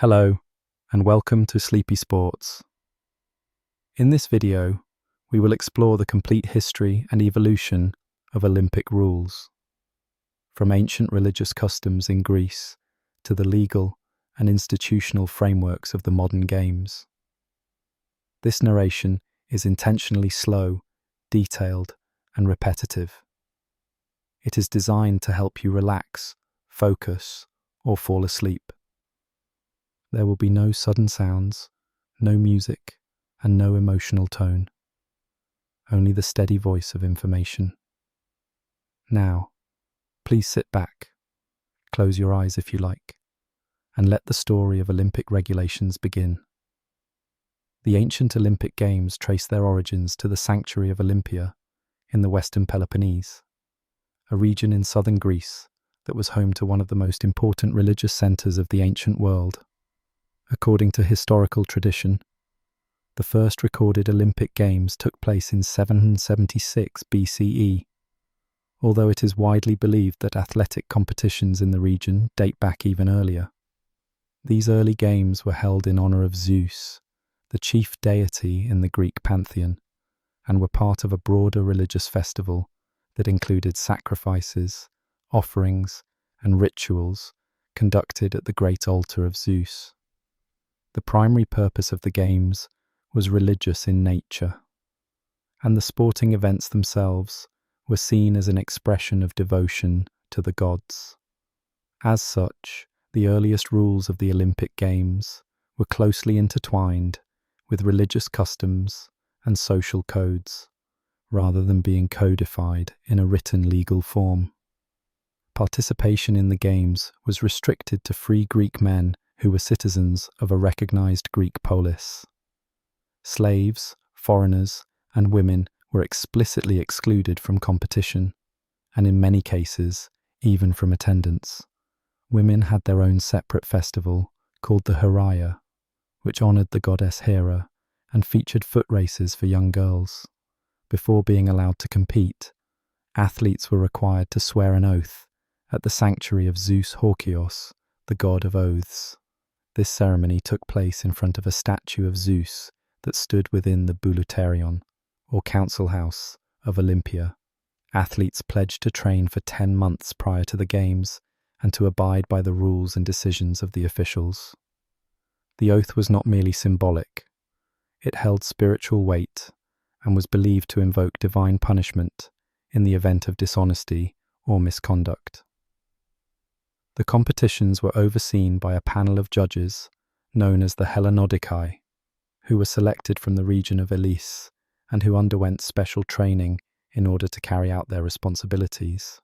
Hello, and welcome to Sleepy Sports. In this video, we will explore the complete history and evolution of Olympic rules, from ancient religious customs in Greece to the legal and institutional frameworks of the modern games. This narration is intentionally slow, detailed, and repetitive. It is designed to help you relax, focus, or fall asleep. There will be no sudden sounds, no music, and no emotional tone. Only the steady voice of information. Now, please sit back, close your eyes if you like, and let the story of Olympic regulations begin. The ancient Olympic Games trace their origins to the sanctuary of Olympia in the western Peloponnese, a region in southern Greece that was home to one of the most important religious centers of the ancient world. According to historical tradition, the first recorded Olympic Games took place in 776 BCE, although it is widely believed that athletic competitions in the region date back even earlier. These early games were held in honor of Zeus, the chief deity in the Greek pantheon, and were part of a broader religious festival that included sacrifices, offerings, and rituals conducted at the great altar of Zeus. The primary purpose of the Games was religious in nature, and the sporting events themselves were seen as an expression of devotion to the gods. As such, the earliest rules of the Olympic Games were closely intertwined with religious customs and social codes, rather than being codified in a written legal form. Participation in the Games was restricted to free Greek men who were citizens of a recognized Greek polis. Slaves, foreigners, and women were explicitly excluded from competition, and in many cases, even from attendance. Women had their own separate festival called the Heraia, which honored the goddess Hera and featured foot races for young girls. Before being allowed to compete, athletes were required to swear an oath at the sanctuary of Zeus Horkios, the god of oaths. This ceremony took place in front of a statue of Zeus that stood within the Bouleuterion, or council house, of Olympia. Athletes pledged to train for 10 months prior to the Games and to abide by the rules and decisions of the officials. The oath was not merely symbolic. It held spiritual weight and was believed to invoke divine punishment in the event of dishonesty or misconduct. The competitions were overseen by a panel of judges known as the Hellenodikai, who were selected from the region of Elis and who underwent special training in order to carry out their responsibilities.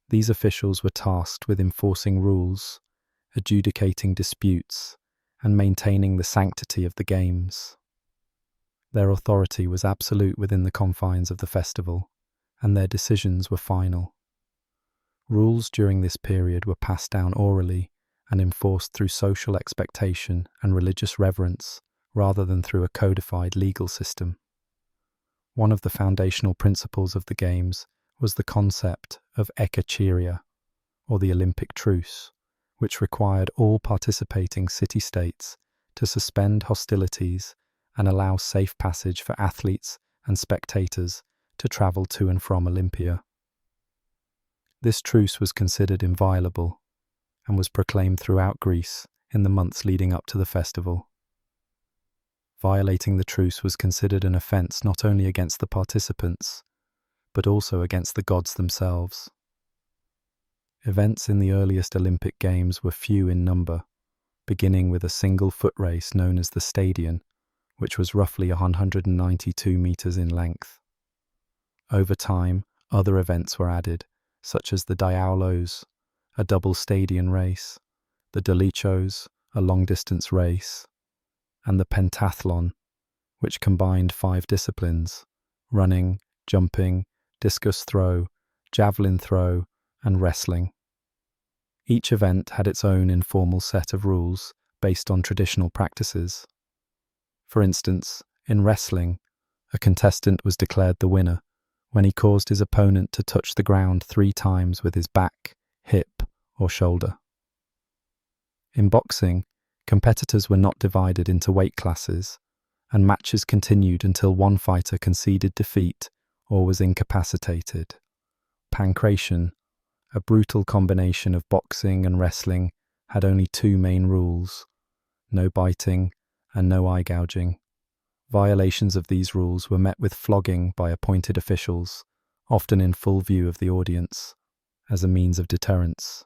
These officials were tasked with enforcing rules, adjudicating disputes, and maintaining the sanctity of the Games. Their authority was absolute within the confines of the festival, and their decisions were final. Rules during this period were passed down orally and enforced through social expectation and religious reverence rather than through a codified legal system. One of the foundational principles of the Games was the concept of ekacheria, or the Olympic Truce, which required all participating city-states to suspend hostilities and allow safe passage for athletes and spectators to travel to and from Olympia. This truce was considered inviolable and was proclaimed throughout Greece in the months leading up to the festival. Violating the truce was considered an offense not only against the participants, but also against the gods themselves. Events in the earliest Olympic Games were few in number, beginning with a single foot race known as the Stadion, which was roughly 192 meters in length. Over time, other events were added, such as the Diaulos, a double stadion race, the Dolichos, a long-distance race, and the pentathlon, which combined 5 disciplines: running, jumping, discus throw, javelin throw, and wrestling. Each event had its own informal set of rules based on traditional practices. For instance, in wrestling, a contestant was declared the winner when he caused his opponent to touch the ground 3 times with his back, hip, or shoulder. In boxing, competitors were not divided into weight classes, and matches continued until one fighter conceded defeat or was incapacitated. Pankration, a brutal combination of boxing and wrestling, had only two main rules: no biting and no eye gouging. Violations of these rules were met with flogging by appointed officials, often in full view of the audience, as a means of deterrence.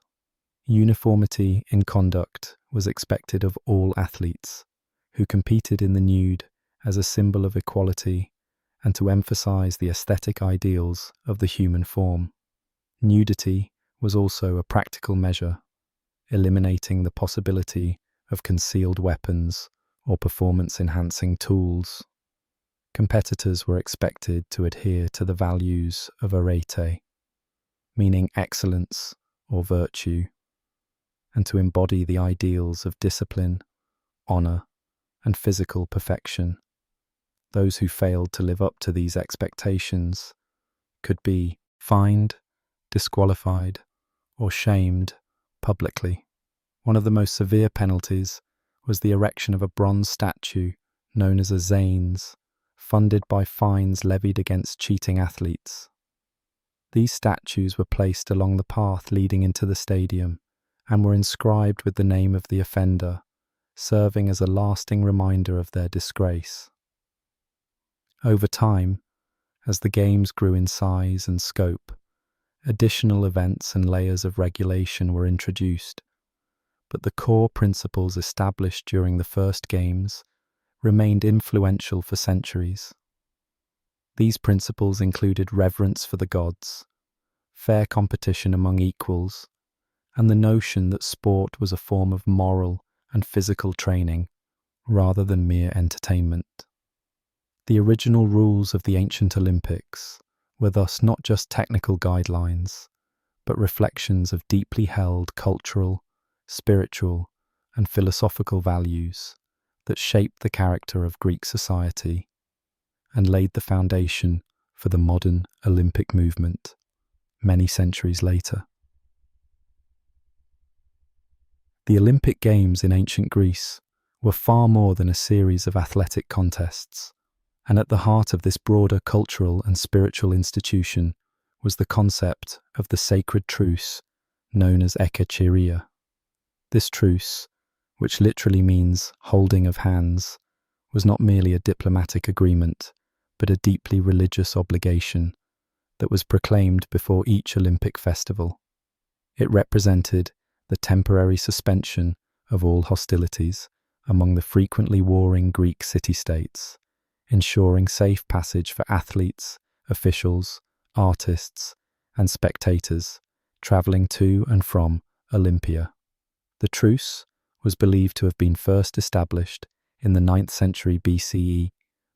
Uniformity in conduct was expected of all athletes, who competed in the nude as a symbol of equality and to emphasize the aesthetic ideals of the human form. Nudity was also a practical measure, eliminating the possibility of concealed weapons or performance-enhancing tools. Competitors were expected to adhere to the values of arete, meaning excellence or virtue, and to embody the ideals of discipline, honor, and physical perfection. Those who failed to live up to these expectations could be fined, disqualified, or shamed publicly. One of the most severe penalties was the erection of a bronze statue known as a zanes, funded by fines levied against cheating athletes. These statues were placed along the path leading into the stadium and were inscribed with the name of the offender, serving as a lasting reminder of their disgrace. Over time, as the games grew in size and scope, additional events and layers of regulation were introduced, but the core principles established during the first games remained influential for centuries. These principles included reverence for the gods, fair competition among equals, and the notion that sport was a form of moral and physical training rather than mere entertainment. The original rules of the ancient Olympics were thus not just technical guidelines, but reflections of deeply held cultural, spiritual, and philosophical values that shaped the character of Greek society and laid the foundation for the modern Olympic movement many centuries later. The Olympic Games in ancient Greece were far more than a series of athletic contests, and at the heart of this broader cultural and spiritual institution was the concept of the Sacred Truce, known as ekacheria. This truce, which literally means holding of hands, was not merely a diplomatic agreement, but a deeply religious obligation that was proclaimed before each Olympic festival. It represented the temporary suspension of all hostilities among the frequently warring Greek city-states, ensuring safe passage for athletes, officials, artists, and spectators traveling to and from Olympia. The truce was believed to have been first established in the 9th century BCE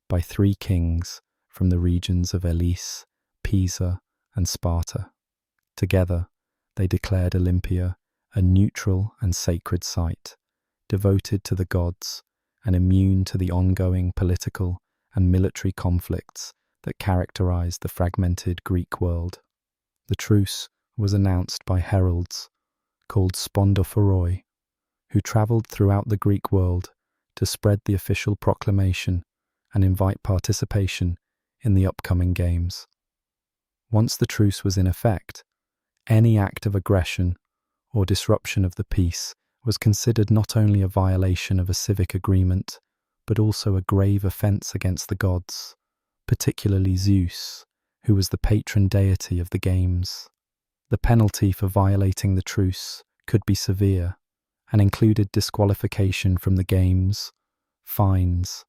by three kings from the regions of Elis, Pisa, and Sparta. Together, they declared Olympia a neutral and sacred site, devoted to the gods and immune to the ongoing political and military conflicts that characterized the fragmented Greek world. The truce was announced by heralds called spondophoroi, who traveled throughout the Greek world to spread the official proclamation and invite participation in the upcoming games. Once the truce was in effect, any act of aggression or disruption of the peace was considered not only a violation of a civic agreement, but also a grave offense against the gods, particularly Zeus, who was the patron deity of the games. The penalty for violating the truce could be severe and included disqualification from the games, fines,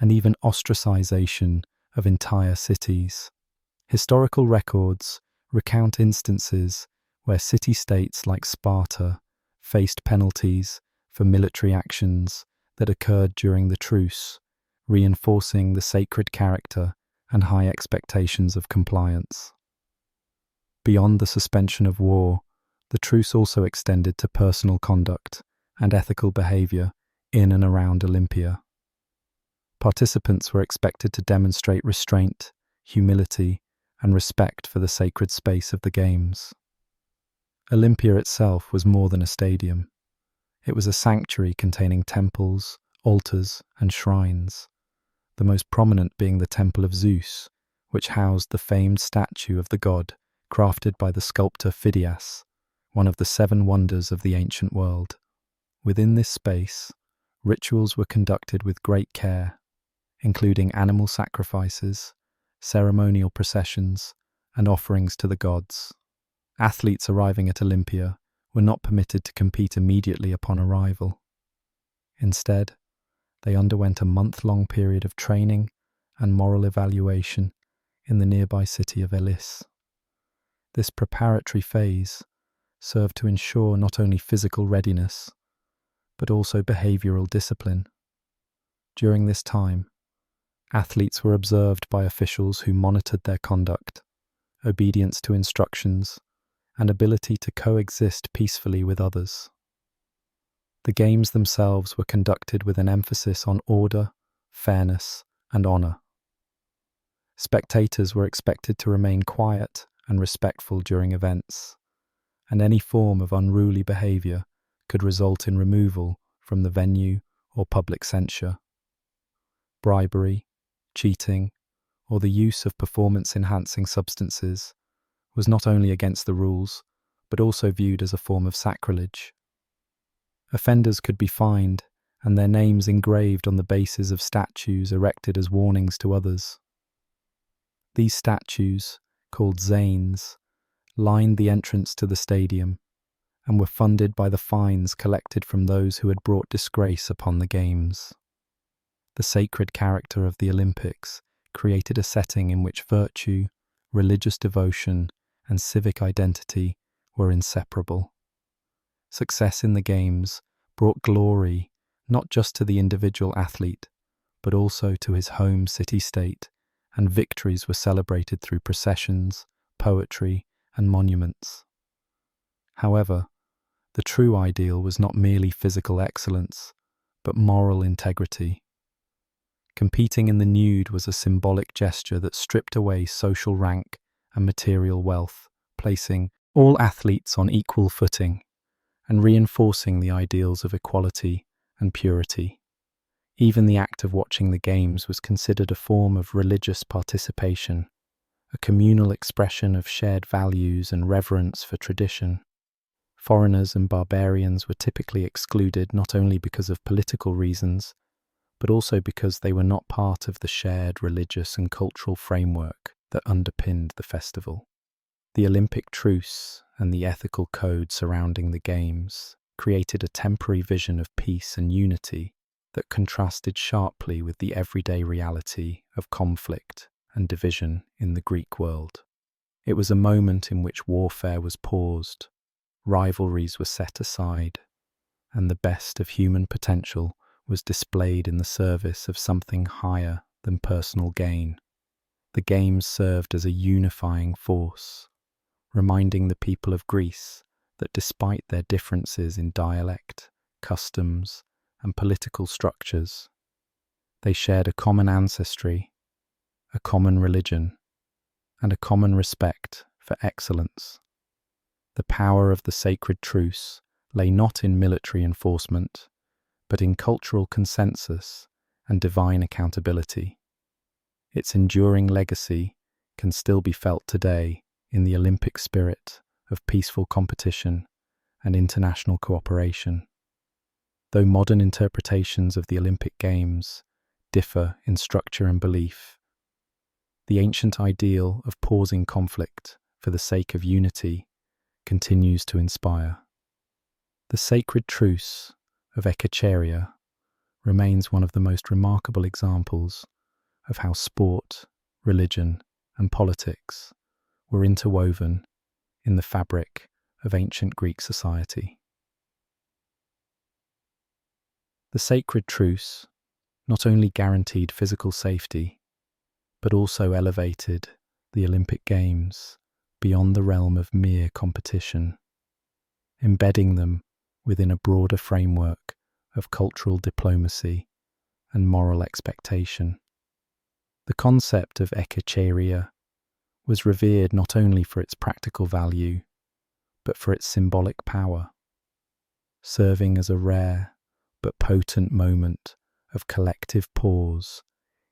and even ostracization of entire cities. Historical records recount instances where city-states like Sparta faced penalties for military actions that occurred during the truce, reinforcing the sacred character and high expectations of compliance. Beyond the suspension of war, the truce also extended to personal conduct and ethical behavior in and around Olympia. Participants were expected to demonstrate restraint, humility, and respect for the sacred space of the games. Olympia itself was more than a stadium. It was a sanctuary containing temples, altars, and shrines, the most prominent being the Temple of Zeus, which housed the famed statue of the god crafted by the sculptor Phidias, one of the 7 wonders of the ancient world. Within this space, rituals were conducted with great care, including animal sacrifices, ceremonial processions, and offerings to the gods. Athletes arriving at Olympia were not permitted to compete immediately upon arrival. Instead, they underwent a month-long period of training and moral evaluation in the nearby city of Elis. This preparatory phase served to ensure not only physical readiness, but also behavioral discipline. During this time, athletes were observed by officials who monitored their conduct, obedience to instructions, and ability to coexist peacefully with others. The games themselves were conducted with an emphasis on order, fairness, and honor. Spectators were expected to remain quiet and respectful during events, and any form of unruly behavior could result in removal from the venue or public censure. Bribery, cheating, or the use of performance-enhancing substances was not only against the rules, but also viewed as a form of sacrilege. Offenders could be fined and their names engraved on the bases of statues erected as warnings to others. These statues, called zanes, lined the entrance to the stadium and were funded by the fines collected from those who had brought disgrace upon the games. The sacred character of the Olympics created a setting in which virtue, religious devotion, and civic identity were inseparable. Success in the games brought glory not just to the individual athlete, but also to his home city-state, and victories were celebrated through processions, poetry, and monuments. However, the true ideal was not merely physical excellence, but moral integrity. Competing in the nude was a symbolic gesture that stripped away social rank and material wealth, placing all athletes on equal footing and reinforcing the ideals of equality and purity. Even the act of watching the games was considered a form of religious participation, a communal expression of shared values and reverence for tradition. Foreigners and barbarians were typically excluded not only because of political reasons, but also because they were not part of the shared religious and cultural framework that underpinned the festival. The Olympic truce and the ethical code surrounding the Games created a temporary vision of peace and unity that contrasted sharply with the everyday reality of conflict and division in the Greek world. It was a moment in which warfare was paused, rivalries were set aside, and the best of human potential was displayed in the service of something higher than personal gain. The Games served as a unifying force, reminding the people of Greece that despite their differences in dialect, customs, and political structures, they shared a common ancestry, a common religion, and a common respect for excellence. The power of the Sacred Truce lay not in military enforcement, but in cultural consensus and divine accountability. Its enduring legacy can still be felt today in the Olympic spirit of peaceful competition and international cooperation. Though modern interpretations of the Olympic Games differ in structure and belief, the ancient ideal of pausing conflict for the sake of unity continues to inspire. The Sacred Truce of Ekacheria remains one of the most remarkable examples of how sport, religion, and politics were interwoven in the fabric of ancient Greek society. The Sacred Truce not only guaranteed physical safety, but also elevated the Olympic Games beyond the realm of mere competition, embedding them within a broader framework of cultural diplomacy and moral expectation. The concept of ekacheria was revered not only for its practical value, but for its symbolic power. serving as a rare but potent moment of collective pause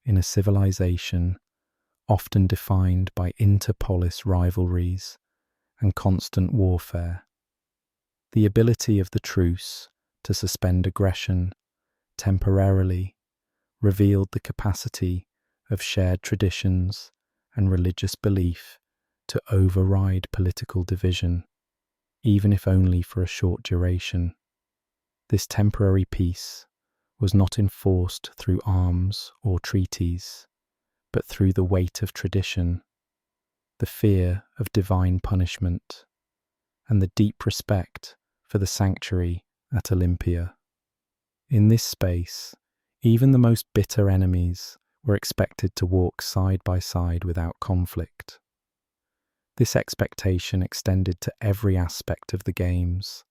in a civilization often defined by interpolis rivalries and constant warfare. The ability of the truce to suspend aggression temporarily revealed the capacity of shared traditions and religious belief to override political division, even if only for a short duration. This temporary peace was not enforced through arms or treaties, but through the weight of tradition, the fear of divine punishment, and the deep respect for the sanctuary at Olympia. In this space, even the most bitter enemies were expected to walk side by side without conflict. This expectation extended to every aspect of the games,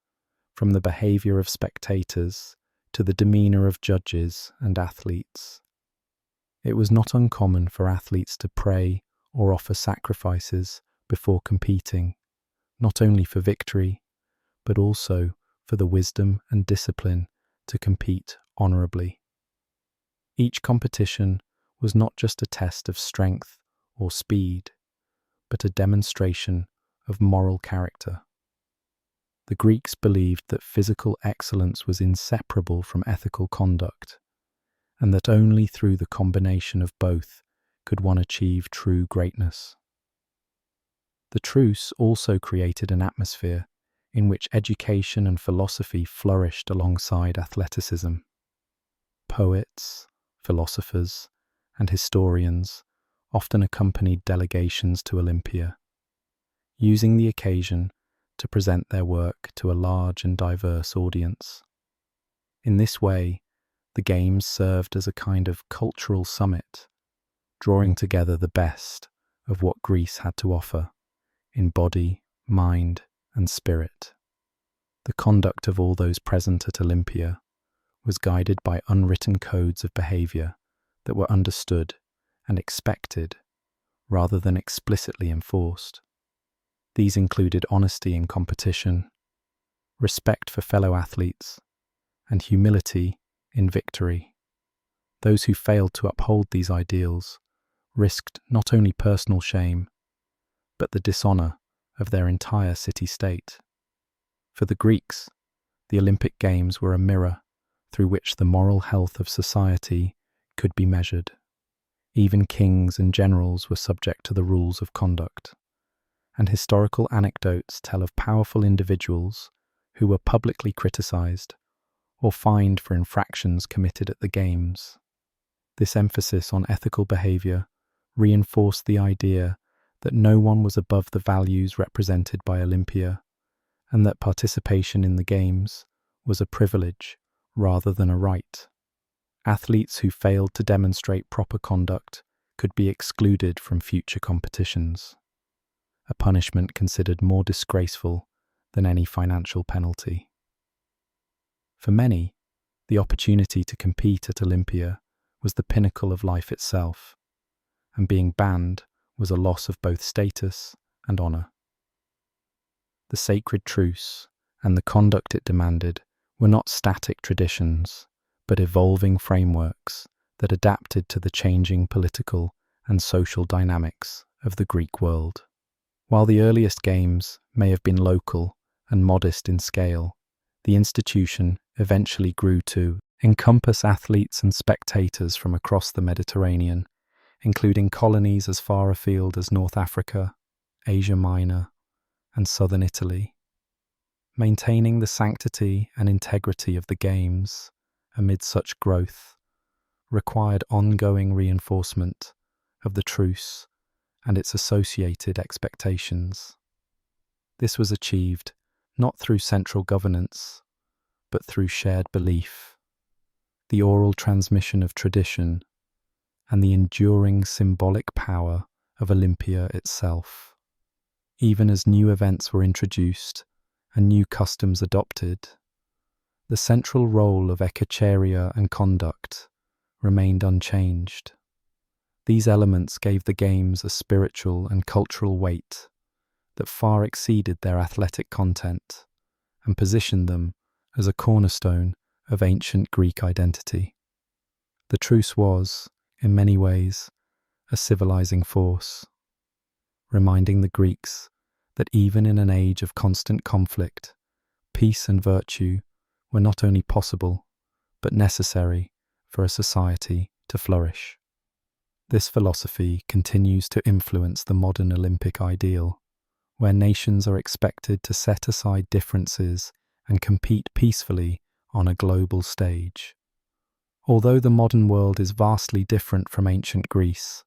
from the behavior of spectators to the demeanor of judges and athletes. It was not uncommon for athletes to pray or offer sacrifices before competing, not only for victory, but also for the wisdom and discipline to compete honorably. Each competition was not just a test of strength or speed, but a demonstration of moral character. The Greeks believed that physical excellence was inseparable from ethical conduct, and that only through the combination of both could one achieve true greatness. The truce also created an atmosphere in which education and philosophy flourished alongside athleticism. Poets, philosophers, and historians often accompanied delegations to Olympia, using the occasion to present their work to a large and diverse audience. In this way, the Games served as a kind of cultural summit, drawing together the best of what Greece had to offer in body, mind, and spirit. The conduct of all those present at Olympia was guided by unwritten codes of behavior that were understood and expected rather than explicitly enforced. These included honesty in competition, respect for fellow athletes, and humility in victory. Those who failed to uphold these ideals risked not only personal shame, but the dishonor of their entire city-state. For the Greeks, the Olympic Games were a mirror through which the moral health of society could be measured. Even kings and generals were subject to the rules of conduct, and historical anecdotes tell of powerful individuals who were publicly criticized or fined for infractions committed at the Games. This emphasis on ethical behavior reinforced the idea that no one was above the values represented by Olympia, and that participation in the Games was a privilege rather than a right. Athletes who failed to demonstrate proper conduct could be excluded from future competitions, a punishment considered more disgraceful than any financial penalty. For many, the opportunity to compete at Olympia was the pinnacle of life itself, and being banned was a loss of both status and honor. The Sacred Truce and the conduct it demanded were not static traditions, but evolving frameworks that adapted to the changing political and social dynamics of the Greek world. While the earliest games may have been local and modest in scale, the institution eventually grew to encompass athletes and spectators from across the Mediterranean, including colonies as far afield as North Africa, Asia Minor, and southern Italy. Maintaining the sanctity and integrity of the Games amid such growth required ongoing reinforcement of the truce and its associated expectations. This was achieved not through central governance, but through shared belief, the oral transmission of tradition, and the enduring symbolic power of Olympia itself. Even as new events were introduced and new customs adopted, the central role of echecheria and conduct remained unchanged. These elements gave the Games a spiritual and cultural weight that far exceeded their athletic content and positioned them as a cornerstone of ancient Greek identity. The truce was, in many ways, a civilizing force, reminding the Greeks that even in an age of constant conflict, peace and virtue were not only possible, but necessary for a society to flourish. This philosophy continues to influence the modern Olympic ideal, where nations are expected to set aside differences and compete peacefully on a global stage. Although the modern world is vastly different from ancient Greece,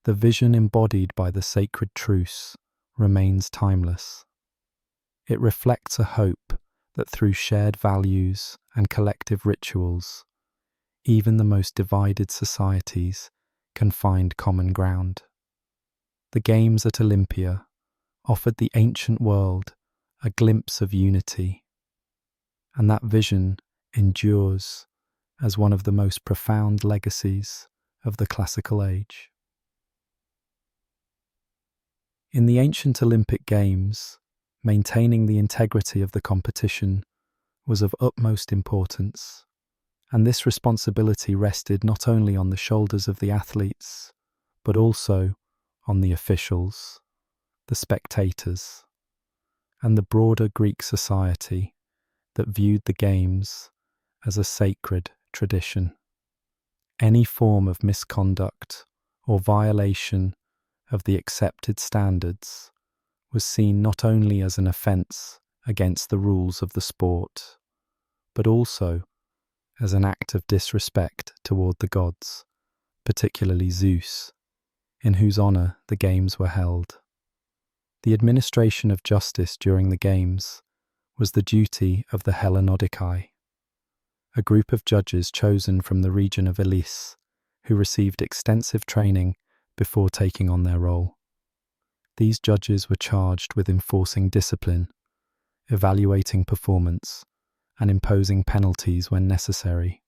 the vision embodied by the Sacred Truce remains timeless. It reflects a hope that through shared values and collective rituals, even the most divided societies can find common ground. The Games at Olympia offered the ancient world a glimpse of unity, and that vision endures as one of the most profound legacies of the classical age. In the ancient Olympic Games, maintaining the integrity of the competition was of utmost importance, and this responsibility rested not only on the shoulders of the athletes, but also on the officials, the spectators, and the broader Greek society that viewed the Games as a sacred tradition. Any form of misconduct or violation of the accepted standards was seen not only as an offence against the rules of the sport, but also as an act of disrespect toward the gods, particularly Zeus, in whose honour the Games were held. The administration of justice during the Games was the duty of the Hellenodikai, a group of judges chosen from the region of Elis, who received extensive training before taking on their role. These judges were charged with enforcing discipline, evaluating performance, and imposing penalties when necessary.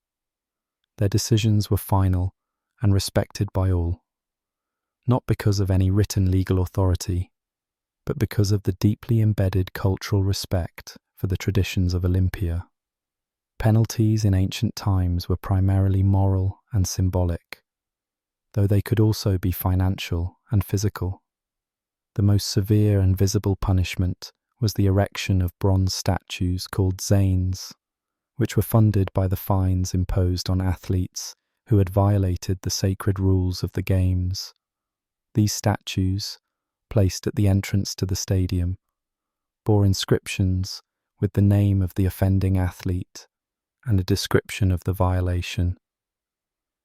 Their decisions were final and respected by all, not because of any written legal authority, but because of the deeply embedded cultural respect for the traditions of Olympia. Penalties in ancient times were primarily moral and symbolic, though they could also be financial and physical. The most severe and visible punishment was the erection of bronze statues called zanes, which were funded by the fines imposed on athletes who had violated the sacred rules of the Games. These statues, placed at the entrance to the stadium, bore inscriptions with the name of the offending athlete and a description of the violation,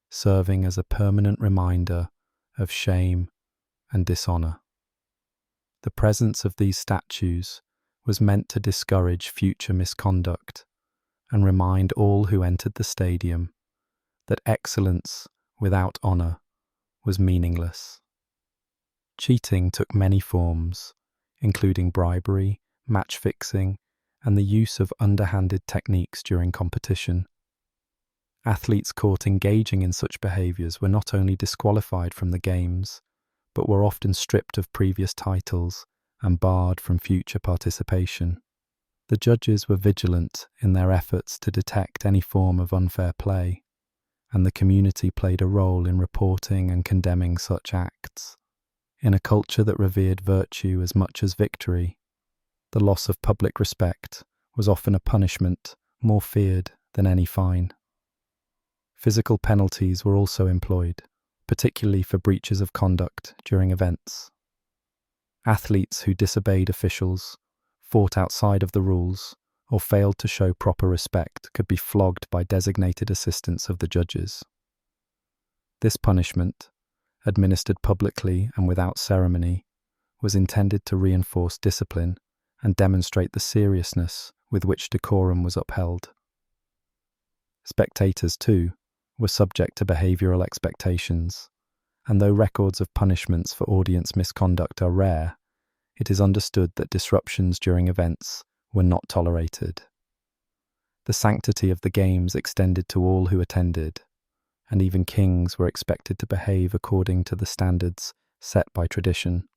serving as a permanent reminder of shame and dishonour. The presence of these statues was meant to discourage future misconduct and remind all who entered the stadium that excellence without honour was meaningless. Cheating took many forms, including bribery, match fixing, and the use of underhanded techniques during competition. Athletes caught engaging in such behaviours were not only disqualified from the Games, but were often stripped of previous titles and barred from future participation. The judges were vigilant in their efforts to detect any form of unfair play, and the community played a role in reporting and condemning such acts. In a culture that revered virtue as much as victory, the loss of public respect was often a punishment more feared than any fine. Physical penalties were also employed, particularly for breaches of conduct during events. Athletes who disobeyed officials, fought outside of the rules, or failed to show proper respect could be flogged by designated assistants of the judges. This punishment, administered publicly and without ceremony, was intended to reinforce discipline and demonstrate the seriousness with which decorum was upheld. Spectators, too, were subject to behavioural expectations, and though records of punishments for audience misconduct are rare, it is understood that disruptions during events were not tolerated. The sanctity of the Games extended to all who attended, and even kings were expected to behave according to the standards set by tradition.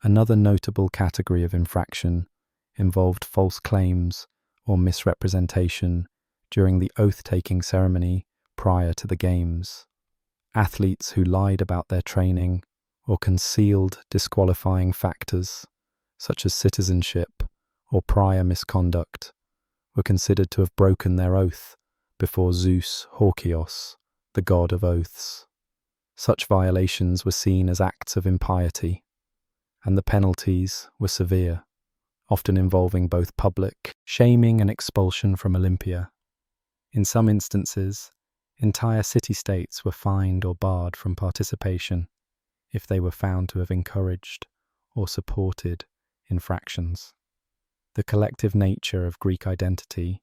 Another notable category of infraction involved false claims or misrepresentation during the oath-taking ceremony prior to the Games. Athletes who lied about their training or concealed disqualifying factors, such as citizenship or prior misconduct, were considered to have broken their oath before Zeus Horkios, the god of oaths. Such violations were seen as acts of impiety, and the penalties were severe, often involving both public shaming and expulsion from Olympia. In some instances, entire city-states were fined or barred from participation if they were found to have encouraged or supported infractions. The collective nature of Greek identity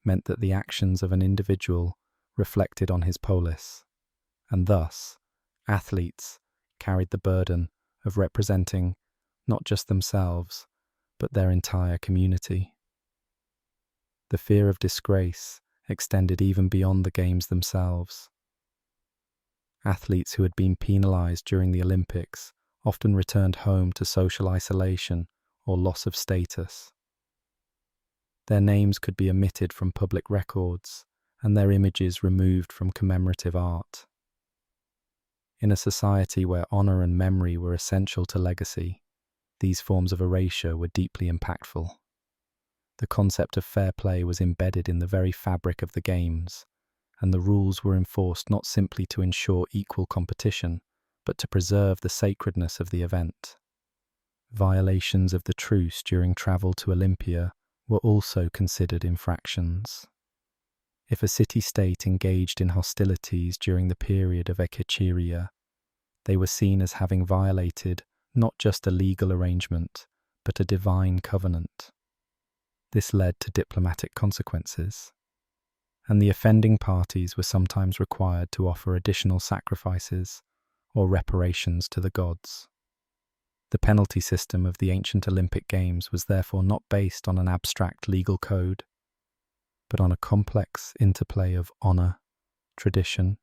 meant that the actions of an individual reflected on his polis, and thus, athletes carried the burden of representing not just themselves, but their entire community. The fear of disgrace extended even beyond the Games themselves. Athletes who had been penalized during the Olympics often returned home to social isolation or loss of status. Their names could be omitted from public records and their images removed from commemorative art. In a society where honor and memory were essential to legacy, these forms of erasure were deeply impactful. The concept of fair play was embedded in the very fabric of the Games, and the rules were enforced not simply to ensure equal competition, but to preserve the sacredness of the event. Violations of the truce during travel to Olympia were also considered infractions. If a city-state engaged in hostilities during the period of Echecheria, they were seen as having violated not just a legal arrangement, but a divine covenant. This led to diplomatic consequences, and the offending parties were sometimes required to offer additional sacrifices or reparations to the gods. The penalty system of the ancient Olympic Games was therefore not based on an abstract legal code, but on a complex interplay of honor, tradition,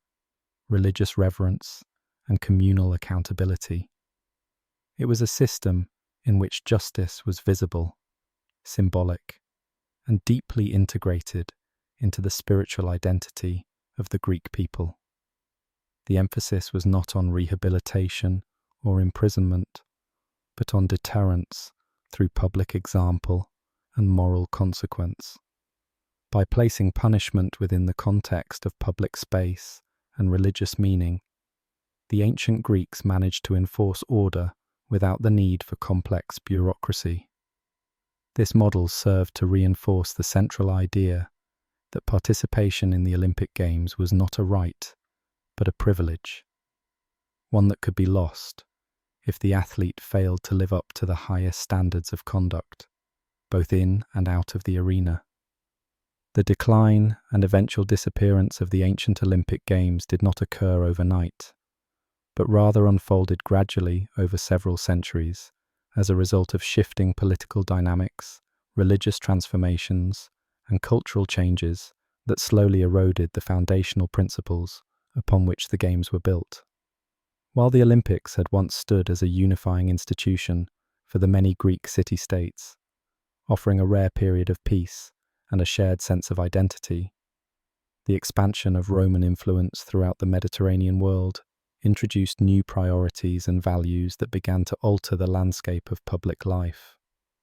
religious reverence, and communal accountability. It was a system in which justice was visible, symbolic, and deeply integrated into the spiritual identity of the Greek people. The emphasis was not on rehabilitation or imprisonment, but on deterrence through public example and moral consequence. By placing punishment within the context of public space and religious meaning, the ancient Greeks managed to enforce order without the need for complex bureaucracy. This model served to reinforce the central idea that participation in the Olympic Games was not a right, but a privilege, one that could be lost if the athlete failed to live up to the highest standards of conduct, both in and out of the arena. The decline and eventual disappearance of the ancient Olympic Games did not occur overnight, but rather unfolded gradually over several centuries as a result of shifting political dynamics, religious transformations, and cultural changes that slowly eroded the foundational principles upon which the Games were built. While the Olympics had once stood as a unifying institution for the many Greek city-states, offering a rare period of peace and a shared sense of identity, the expansion of Roman influence throughout the Mediterranean world introduced new priorities and values that began to alter the landscape of public life.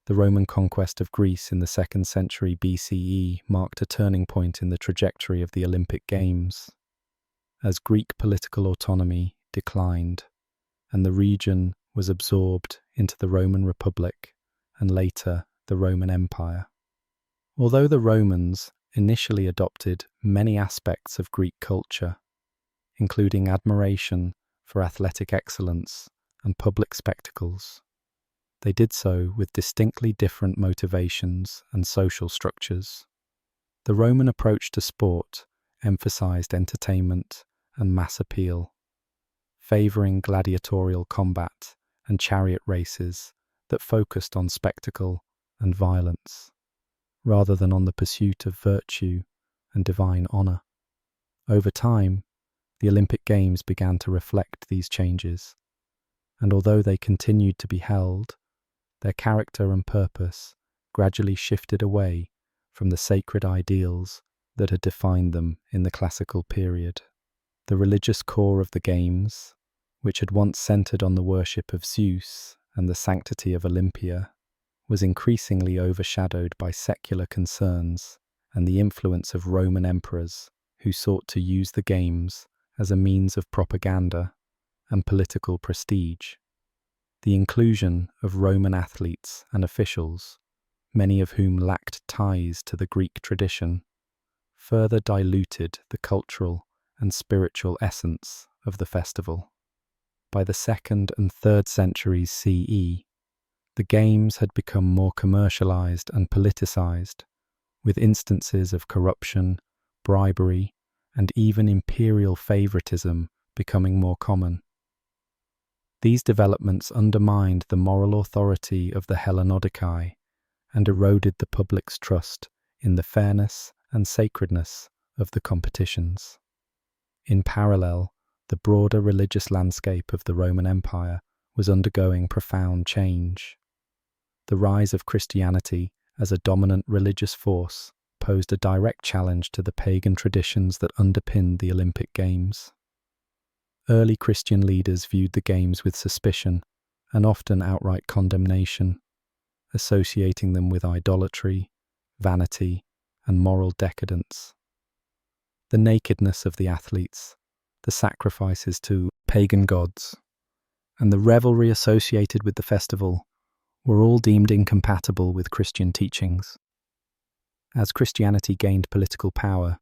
The Roman conquest of Greece in the 2nd century BCE marked a turning point in the trajectory of the Olympic Games. As Greek political autonomy declined, and the region was absorbed into the Roman Republic and later the Roman Empire. Although the Romans initially adopted many aspects of Greek culture, including admiration for athletic excellence and public spectacles, they did so with distinctly different motivations and social structures. The Roman approach to sport emphasized entertainment and mass appeal, favoring gladiatorial combat and chariot races that focused on spectacle and violence, rather than on the pursuit of virtue and divine honor. Over time, the Olympic Games began to reflect these changes, and although they continued to be held, their character and purpose gradually shifted away from the sacred ideals that had defined them in the classical period. The religious core of the games, which had once centered on the worship of Zeus and the sanctity of Olympia, was increasingly overshadowed by secular concerns and the influence of Roman emperors who sought to use the games as a means of propaganda and political prestige. The inclusion of Roman athletes and officials, many of whom lacked ties to the Greek tradition, further diluted the cultural and spiritual essence of the festival. By the 2nd and 3rd centuries CE, the games had become more commercialized and politicized, with instances of corruption, bribery, and even imperial favoritism becoming more common. These developments undermined the moral authority of the Hellenodikai and eroded the public's trust in the fairness and sacredness of the competitions. In parallel, the broader religious landscape of the Roman Empire was undergoing profound change. The rise of Christianity as a dominant religious force posed a direct challenge to the pagan traditions that underpinned the Olympic Games. Early Christian leaders viewed the Games with suspicion and often outright condemnation, associating them with idolatry, vanity, and moral decadence. The nakedness of the athletes, the sacrifices to pagan gods, and the revelry associated with the festival were all deemed incompatible with Christian teachings. As Christianity gained political power,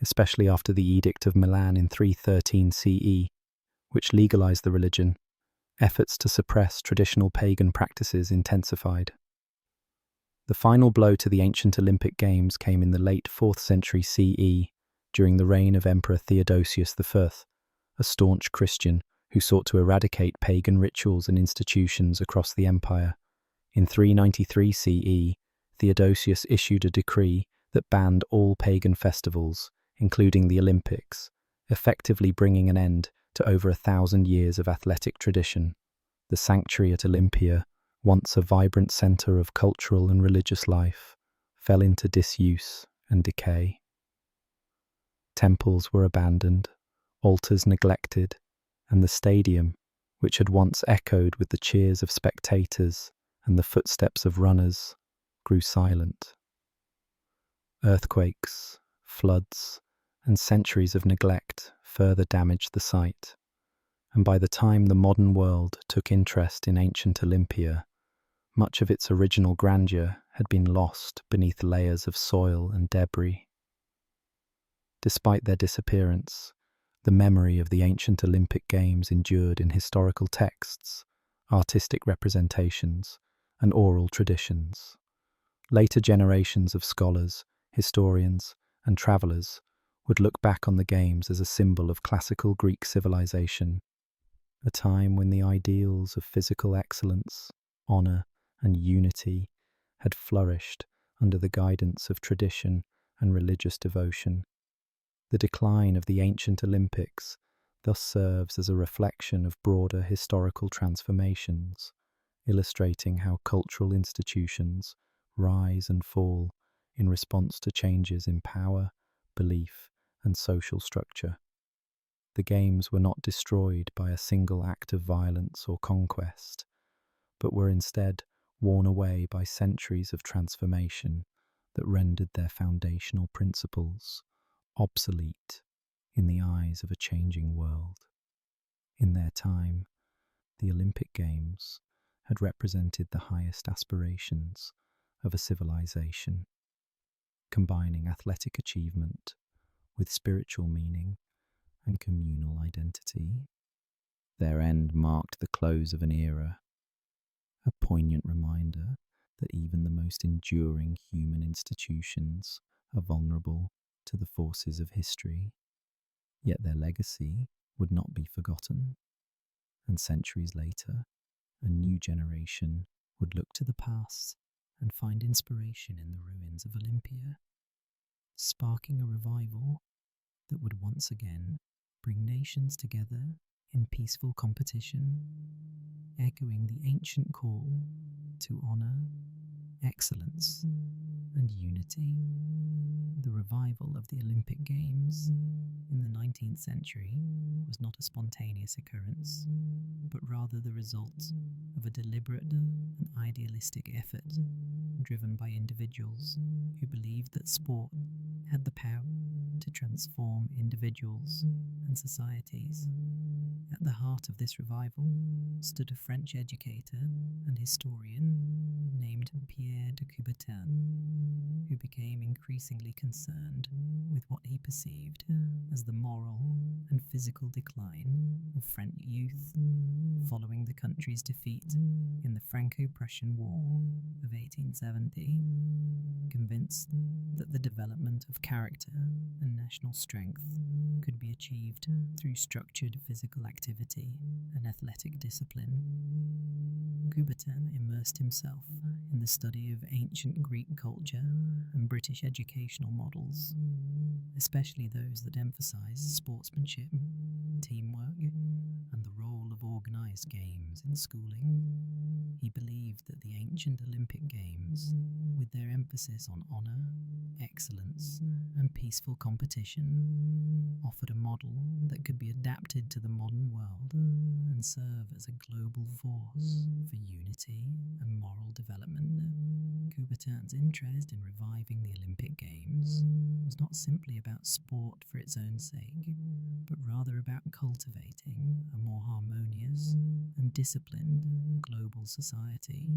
especially after the Edict of Milan in 313 CE, which legalized the religion, efforts to suppress traditional pagan practices intensified. The final blow to the ancient Olympic Games came in the late 4th century CE, during the reign of Emperor Theodosius I, a staunch Christian who sought to eradicate pagan rituals and institutions across the empire. In 393 CE, Theodosius issued a decree that banned all pagan festivals, including the Olympics, effectively bringing an end to over 1,000 years of athletic tradition. The sanctuary at Olympia, once a vibrant center of cultural and religious life, fell into disuse and decay. Temples were abandoned, altars neglected, and the stadium, which had once echoed with the cheers of spectators and the footsteps of runners, grew silent. Earthquakes, floods, and centuries of neglect further damaged the site, and by the time the modern world took interest in ancient Olympia, much of its original grandeur had been lost beneath layers of soil and debris. Despite their disappearance, the memory of the ancient Olympic Games endured in historical texts, artistic representations, and oral traditions. Later generations of scholars, historians, and travelers would look back on the Games as a symbol of classical Greek civilization, a time when the ideals of physical excellence, honor, and unity had flourished under the guidance of tradition and religious devotion. The decline of the ancient Olympics thus serves as a reflection of broader historical transformations, illustrating how cultural institutions rise and fall in response to changes in power, belief, and social structure. The Games were not destroyed by a single act of violence or conquest, but were instead worn away by centuries of transformation that rendered their foundational principles obsolete in the eyes of a changing world. In their time, the Olympic Games had represented the highest aspirations of a civilization, combining athletic achievement with spiritual meaning and communal identity. Their end marked the close of an era, a poignant reminder that even the most enduring human institutions are vulnerable to the forces of history. Yet their legacy would not be forgotten, and centuries later, a new generation would look to the past and find inspiration in the ruins of Olympia, sparking a revival that would once again bring nations together in peaceful competition, echoing the ancient call to honor, excellence, and unity. The revival of the Olympic Games in the 19th century was not a spontaneous occurrence, but rather the result of a deliberate and idealistic effort driven by individuals who believed that sport had the power to transform individuals and societies. At the heart of this revival stood a French educator and historian named Pierre de Coubertin, who became increasingly concerned with what he perceived as the moral and physical decline of French youth following the country's defeat in the Franco-Prussian War of 1870. Convinced that the development of character and national strength could be achieved through structured physical activity and athletic discipline, Coubertin immersed himself in the study of ancient Greek culture and British educational models, especially those that emphasized sportsmanship, teamwork, and the role of organized games in schooling. He believed that the ancient Olympic Games, with their emphasis on honor, excellence, and peaceful competition, offered a model that could be adapted to the modern world and serve as a global force for unity and moral development. Coubertin's interest in reviving the Olympic Games was not simply about sport for its own sake, but rather about cultivating a more harmonious and disciplined global society.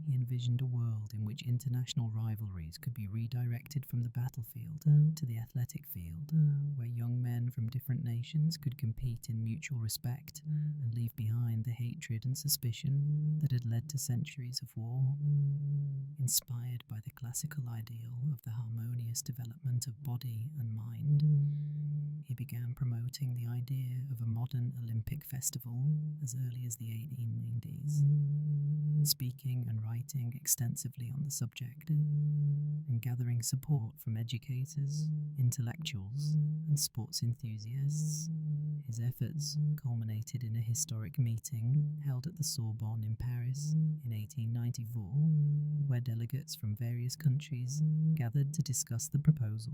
He envisioned a world in which international rivalries could be redirected from the battlefield to the athletic field, where young men from different nations could compete in mutual respect and leave behind the hatred and suspicion that had led to centuries of war. Inspired by the classical ideal of the harmonious development of body and mind, he began promoting the idea of a modern Olympic festival as early as the 1890s, speaking and writing extensively on the subject, and gathering support from educators, intellectuals, and sports enthusiasts. His efforts culminated in a historic meeting held at the Sorbonne in Paris in 1894, where delegates from various countries gathered to discuss the proposal.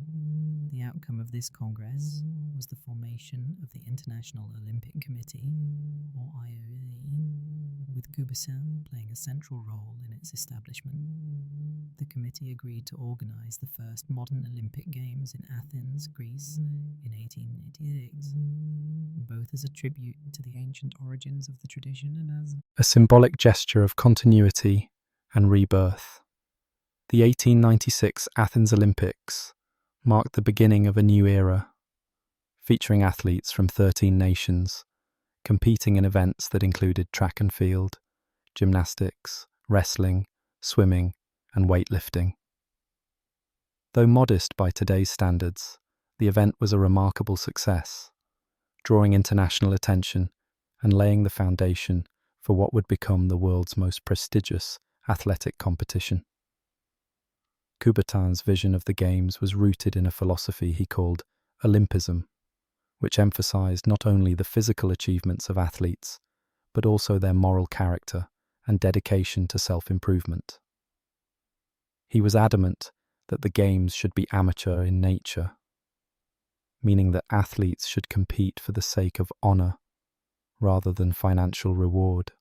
The outcome of this congress was the formation of the International Olympic Committee, or IOC, with Coubertin playing a central role in its establishment. The committee agreed to organize the first modern Olympic Games in Athens, Greece, in 1886, both as a tribute to the ancient origins of the tradition and as a symbolic gesture of continuity and rebirth. The 1896 Athens Olympics marked the beginning of a new era, featuring athletes from 13 nations, competing in events that included track and field, gymnastics, wrestling, swimming, and weightlifting. Though modest by today's standards, the event was a remarkable success, drawing international attention and laying the foundation for what would become the world's most prestigious athletic competition. Coubertin's vision of the Games was rooted in a philosophy he called Olympism, which emphasized not only the physical achievements of athletes, but also their moral character and dedication to self-improvement. He was adamant that the Games should be amateur in nature, meaning that athletes should compete for the sake of honor rather than financial reward.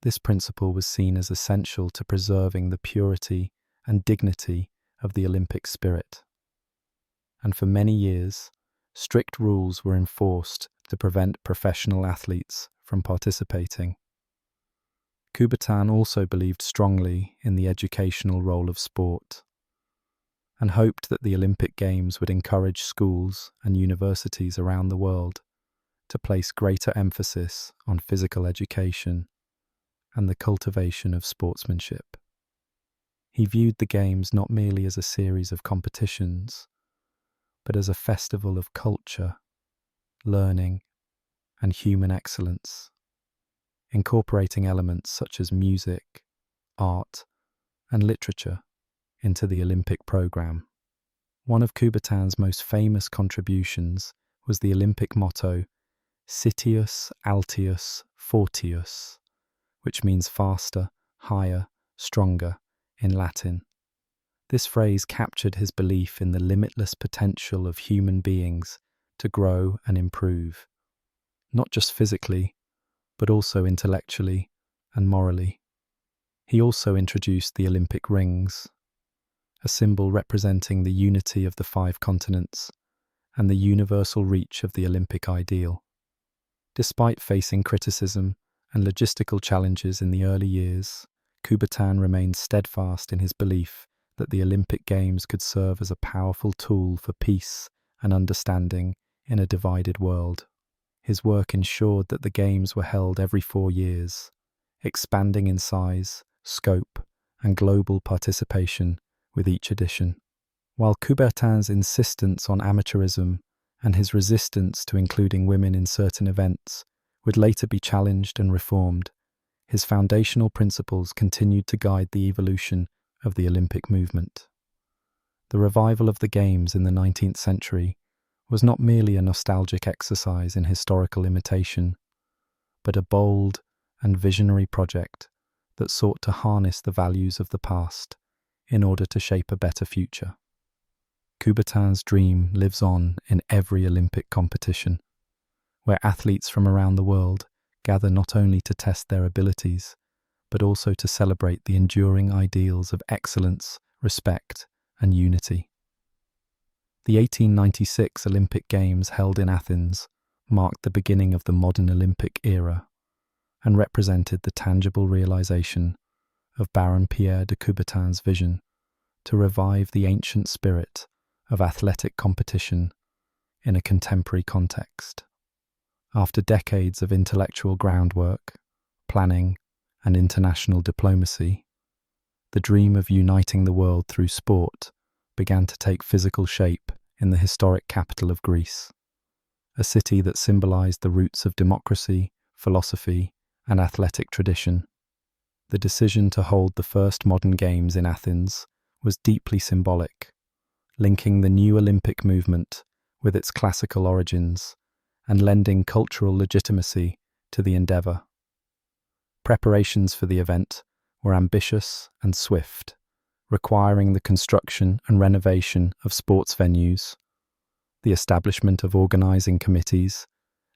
This principle was seen as essential to preserving the purity and dignity of the Olympic spirit. And for many years, strict rules were enforced to prevent professional athletes from participating. Coubertin also believed strongly in the educational role of sport and hoped that the Olympic Games would encourage schools and universities around the world to place greater emphasis on physical education and the cultivation of sportsmanship. He viewed the Games not merely as a series of competitions, but as a festival of culture, learning, and human excellence, incorporating elements such as music, art, and literature into the Olympic program. One of Coubertin's most famous contributions was the Olympic motto, Citius Altius Fortius, which means faster, higher, stronger in Latin. This phrase captured his belief in the limitless potential of human beings to grow and improve, not just physically, but also intellectually and morally. He also introduced the Olympic rings, a symbol representing the unity of the 5 continents and the universal reach of the Olympic ideal. Despite facing criticism and logistical challenges in the early years, Coubertin remained steadfast in his belief that the Olympic Games could serve as a powerful tool for peace and understanding in a divided world. His work ensured that the Games were held every 4 years, expanding in size, scope, and global participation with each edition. While Coubertin's insistence on amateurism and his resistance to including women in certain events would later be challenged and reformed, his foundational principles continued to guide the evolution of the Olympic movement. The revival of the Games in the 19th century was not merely a nostalgic exercise in historical imitation, but a bold and visionary project that sought to harness the values of the past in order to shape a better future. Coubertin's dream lives on in every Olympic competition, where athletes from around the world gather not only to test their abilities, but also to celebrate the enduring ideals of excellence, respect, and unity. The 1896 Olympic Games held in Athens marked the beginning of the modern Olympic era and represented the tangible realization of Baron Pierre de Coubertin's vision to revive the ancient spirit of athletic competition in a contemporary context. After decades of intellectual groundwork, planning, and international diplomacy, the dream of uniting the world through sport began to take physical shape in the historic capital of Greece, a city that symbolized the roots of democracy, philosophy, and athletic tradition. The decision to hold the first modern Games in Athens was deeply symbolic, linking the new Olympic movement with its classical origins and lending cultural legitimacy to the endeavor. Preparations for the event were ambitious and swift, requiring the construction and renovation of sports venues, the establishment of organizing committees,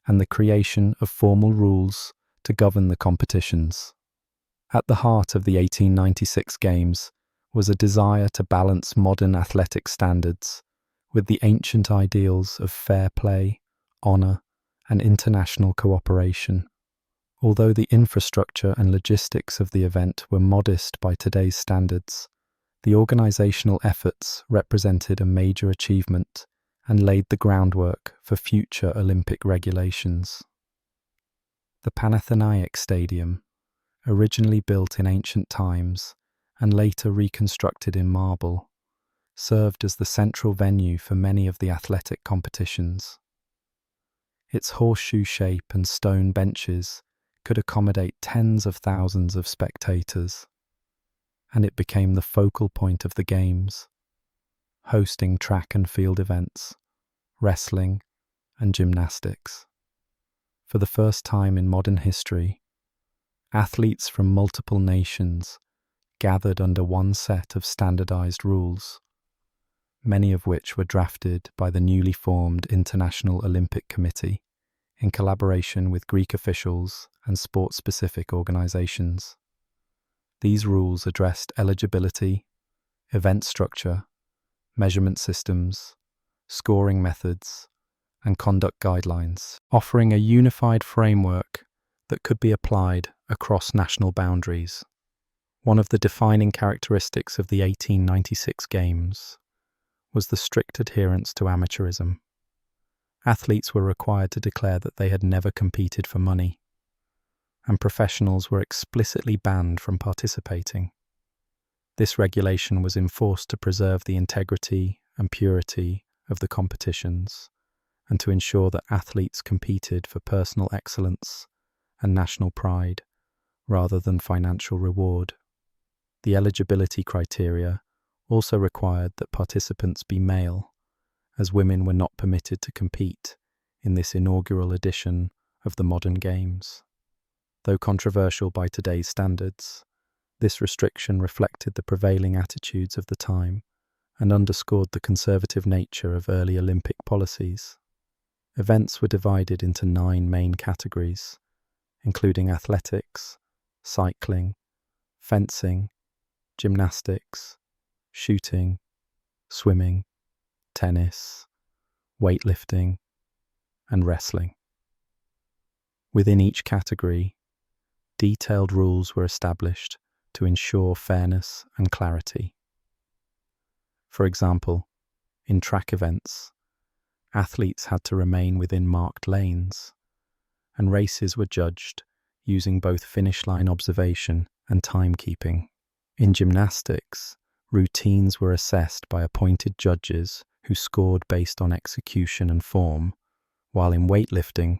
and the creation of formal rules to govern the competitions. At the heart of the 1896 Games was a desire to balance modern athletic standards with the ancient ideals of fair play, honor, and international cooperation. Although the infrastructure and logistics of the event were modest by today's standards, the organizational efforts represented a major achievement and laid the groundwork for future Olympic regulations. The Panathenaic Stadium, originally built in ancient times and later reconstructed in marble, served as the central venue for many of the athletic competitions. Its horseshoe shape and stone benches could accommodate tens of thousands of spectators, and it became the focal point of the Games, hosting track and field events, wrestling, and gymnastics. For the first time in modern history, athletes from multiple nations gathered under one set of standardized rules, many of which were drafted by the newly formed International Olympic Committee in collaboration with Greek officials and sport-specific organizations. These rules addressed eligibility, event structure, measurement systems, scoring methods, and conduct guidelines, offering a unified framework that could be applied across national boundaries. One of the defining characteristics of the 1896 Games was the strict adherence to amateurism. Athletes were required to declare that they had never competed for money, and professionals were explicitly banned from participating. This regulation was enforced to preserve the integrity and purity of the competitions and to ensure that athletes competed for personal excellence and national pride rather than financial reward. The eligibility criteria also required that participants be male, as women were not permitted to compete in this inaugural edition of the modern games. Though controversial by today's standards, this restriction reflected the prevailing attitudes of the time and underscored the conservative nature of early Olympic policies. Events were divided into 9 main categories, including athletics, cycling, fencing, gymnastics, shooting, swimming, tennis, weightlifting, and wrestling. Within each category, detailed rules were established to ensure fairness and clarity. For example, in track events, athletes had to remain within marked lanes, and races were judged using both finish line observation and timekeeping. In gymnastics, routines were assessed by appointed judges who scored based on execution and form, while in weightlifting,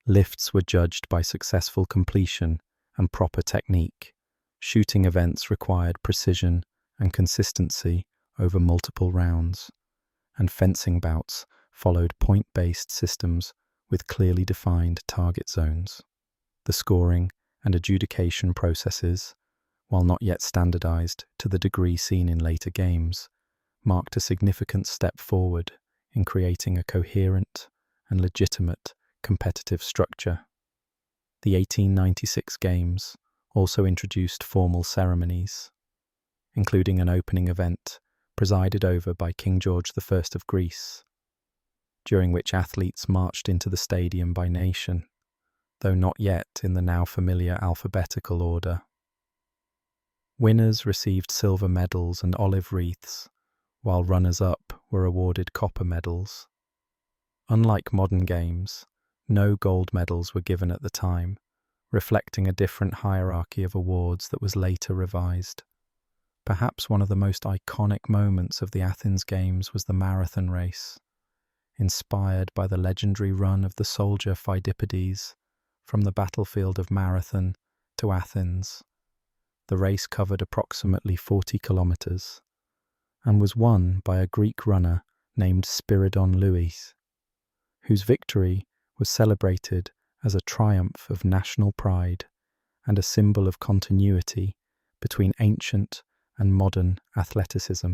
lifts were judged by successful completion and proper technique. Shooting events required precision and consistency over multiple rounds, and fencing bouts followed point-based systems with clearly defined target zones. The scoring and adjudication processes, while not yet standardized to the degree seen in later games, marked a significant step forward in creating a coherent and legitimate competitive structure. The 1896 Games also introduced formal ceremonies, including an opening event presided over by King George I of Greece, during which athletes marched into the stadium by nation, though not yet in the now familiar alphabetical order. Winners received silver medals and olive wreaths, while runners-up were awarded copper medals. Unlike modern games, no gold medals were given at the time, reflecting a different hierarchy of awards that was later revised. Perhaps one of the most iconic moments of the Athens Games was the marathon race, inspired by the legendary run of the soldier Phidippides from the battlefield of Marathon to Athens. The race covered approximately 40 kilometers and was won by a Greek runner named Spiridon Louis, whose victory was celebrated as a triumph of national pride and a symbol of continuity between ancient and modern athleticism.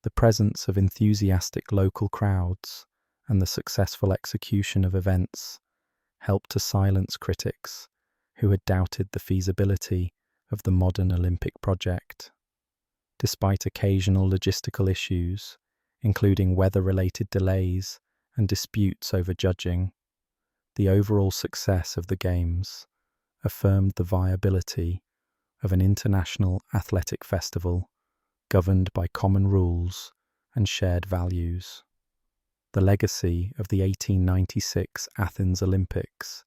The presence of enthusiastic local crowds and the successful execution of events helped to silence critics who had doubted the feasibility of the modern Olympic project. Despite occasional logistical issues, including weather-related delays and disputes over judging, the overall success of the Games affirmed the viability of an international athletic festival governed by common rules and shared values. The legacy of the 1896 Athens Olympics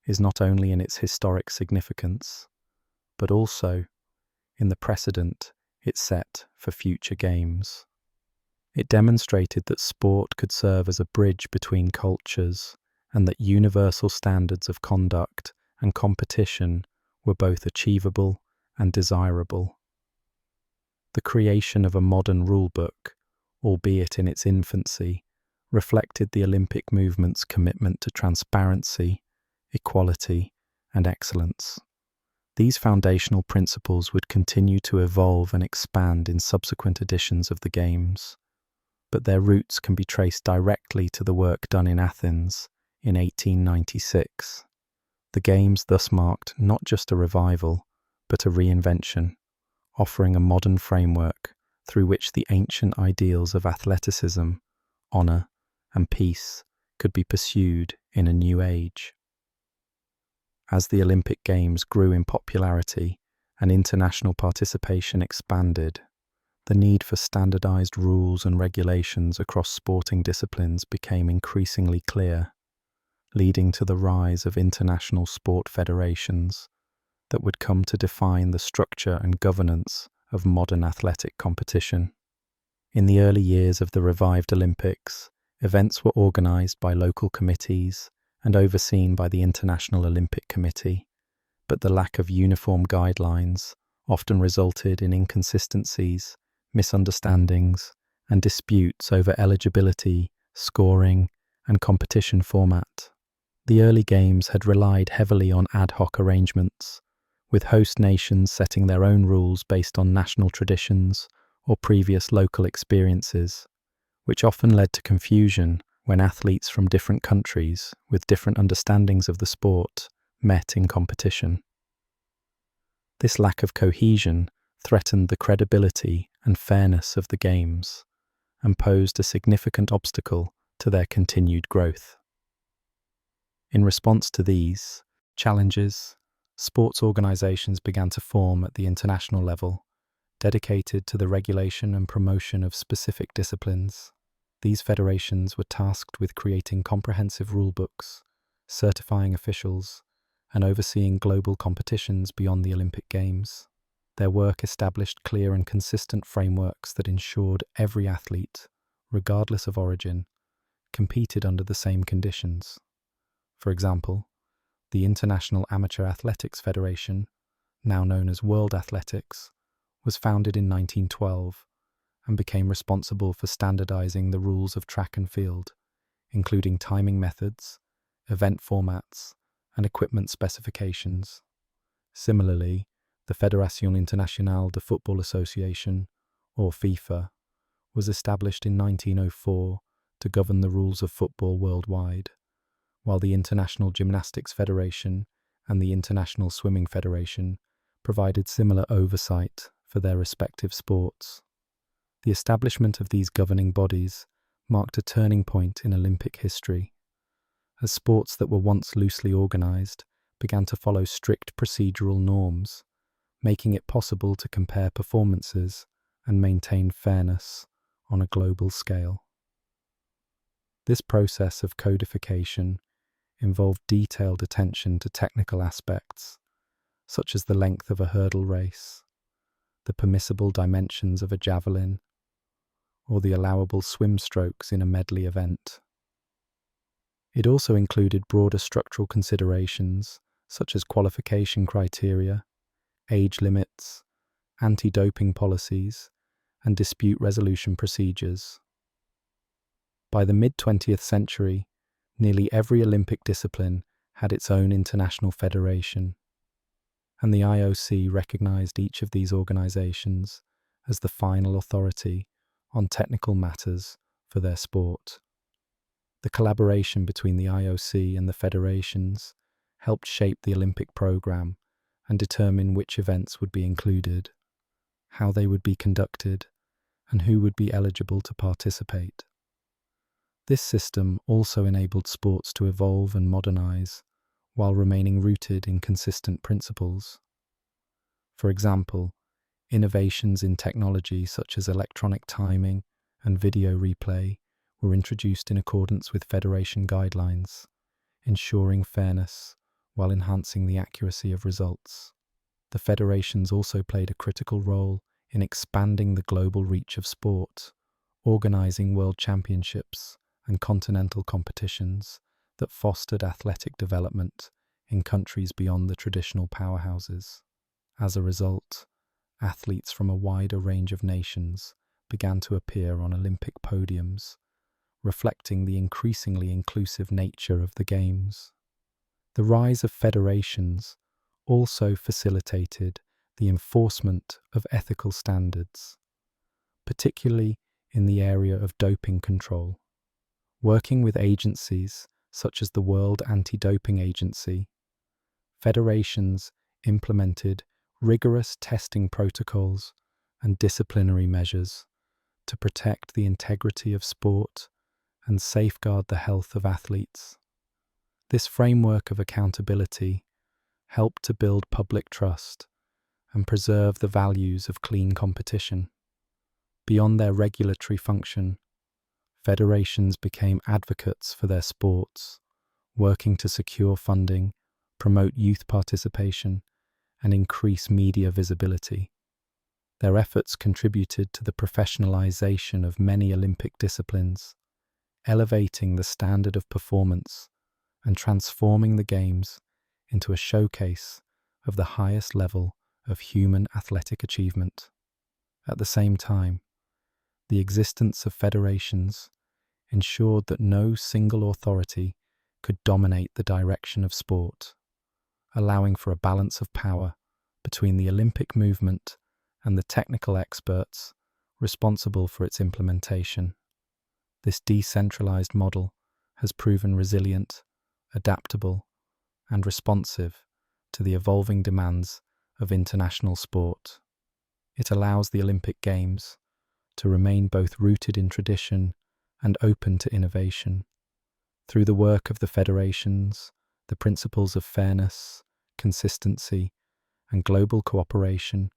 is not only in its historic significance, but also in the precedent it set for future games. It demonstrated that sport could serve as a bridge between cultures and that universal standards of conduct and competition were both achievable and desirable. The creation of a modern rulebook, albeit in its infancy, reflected the Olympic movement's commitment to transparency, equality, and excellence. These foundational principles would continue to evolve and expand in subsequent editions of the Games, but their roots can be traced directly to the work done in Athens in 1896. The Games thus marked not just a revival, but a reinvention, offering a modern framework through which the ancient ideals of athleticism, honor, and peace could be pursued in a new age. As the Olympic Games grew in popularity and international participation expanded, the need for standardized rules and regulations across sporting disciplines became increasingly clear, leading to the rise of international sport federations that would come to define the structure and governance of modern athletic competition. In the early years of the revived Olympics, events were organized by local committees and overseen by the International Olympic Committee, but the lack of uniform guidelines often resulted in inconsistencies, misunderstandings, and disputes over eligibility, scoring, and competition format. The early games had relied heavily on ad hoc arrangements, with host nations setting their own rules based on national traditions or previous local experiences, which often led to confusion when athletes from different countries with different understandings of the sport met in competition. This lack of cohesion threatened the credibility and fairness of the games and posed a significant obstacle to their continued growth. In response to these challenges, sports organizations began to form at the international level, dedicated to the regulation and promotion of specific disciplines. These federations were tasked with creating comprehensive rulebooks, certifying officials, and overseeing global competitions beyond the Olympic Games. Their work established clear and consistent frameworks that ensured every athlete, regardless of origin, competed under the same conditions. For example, the International Amateur Athletics Federation, now known as World Athletics, was founded in 1912 and became responsible for standardizing the rules of track and field, including timing methods, event formats, and equipment specifications. Similarly, the Fédération Internationale de Football Association, or FIFA, was established in 1904 to govern the rules of football worldwide, while the International Gymnastics Federation and the International Swimming Federation provided similar oversight for their respective sports. The establishment of these governing bodies marked a turning point in Olympic history, as sports that were once loosely organized began to follow strict procedural norms, making it possible to compare performances and maintain fairness on a global scale. This process of codification involved detailed attention to technical aspects, such as the length of a hurdle race, the permissible dimensions of a javelin, or the allowable swim strokes in a medley event. It also included broader structural considerations, such as qualification criteria, age limits, anti-doping policies, and dispute resolution procedures. By the mid-20th century, nearly every Olympic discipline had its own international federation, and the IOC recognized each of these organizations as the final authority on technical matters for their sport. The collaboration between the IOC and the federations helped shape the Olympic program and determine which events would be included, how they would be conducted, and who would be eligible to participate. This system also enabled sports to evolve and modernize while remaining rooted in consistent principles. For example, innovations in technology such as electronic timing and video replay were introduced in accordance with federation guidelines, ensuring fairness while enhancing the accuracy of results. The federations also played a critical role in expanding the global reach of sport, organizing world championships and continental competitions that fostered athletic development in countries beyond the traditional powerhouses. As a result, athletes from a wider range of nations began to appear on Olympic podiums, reflecting the increasingly inclusive nature of the Games. The rise of federations also facilitated the enforcement of ethical standards, particularly in the area of doping control. Working with agencies such as the World Anti-Doping Agency, federations implemented rigorous testing protocols and disciplinary measures to protect the integrity of sport and safeguard the health of athletes. This framework of accountability helped to build public trust and preserve the values of clean competition. Beyond their regulatory function, federations became advocates for their sports, working to secure funding, promote youth participation, and increase media visibility. Their efforts contributed to the professionalization of many Olympic disciplines, elevating the standard of performance and transforming the Games into a showcase of the highest level of human athletic achievement. At the same time, the existence of federations ensured that no single authority could dominate the direction of sport, allowing for a balance of power between the Olympic movement and the technical experts responsible for its implementation. This decentralized model has proven resilient, adaptable, and responsive to the evolving demands of international sport. It allows the Olympic Games to remain both rooted in tradition and open to innovation. Through the work of the federations, the principles of fairness, consistency, and global cooperation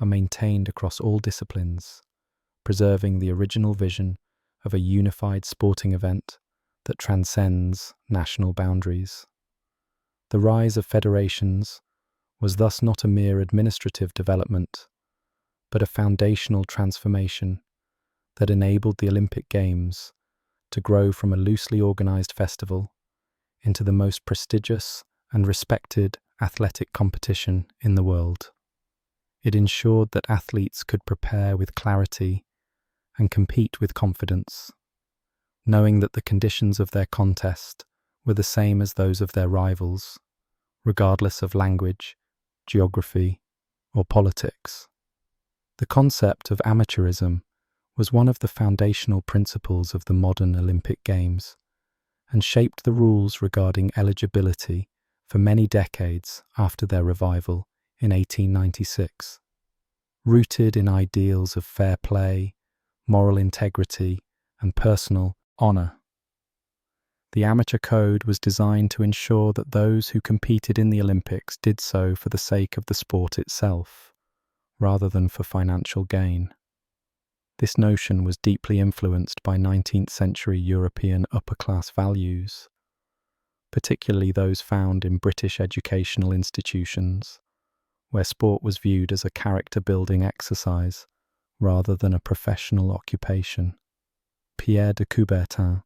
are maintained across all disciplines, preserving the original vision of a unified sporting event that transcends national boundaries. The rise of federations was thus not a mere administrative development, but a foundational transformation that enabled the Olympic Games to grow from a loosely organized festival into the most prestigious and respected athletic competition in the world. It ensured that athletes could prepare with clarity and compete with confidence, knowing that the conditions of their contest were the same as those of their rivals, regardless of language, geography, or politics. The concept of amateurism was one of the foundational principles of the modern Olympic Games and shaped the rules regarding eligibility for many decades after their revival in 1896. Rooted in ideals of fair play, moral integrity, and personal honor, the amateur code was designed to ensure that those who competed in the Olympics did so for the sake of the sport itself, rather than for financial gain. This notion was deeply influenced by 19th century European upper-class values, particularly those found in British educational institutions, where sport was viewed as a character-building exercise rather than a professional occupation. Pierre de Coubertin,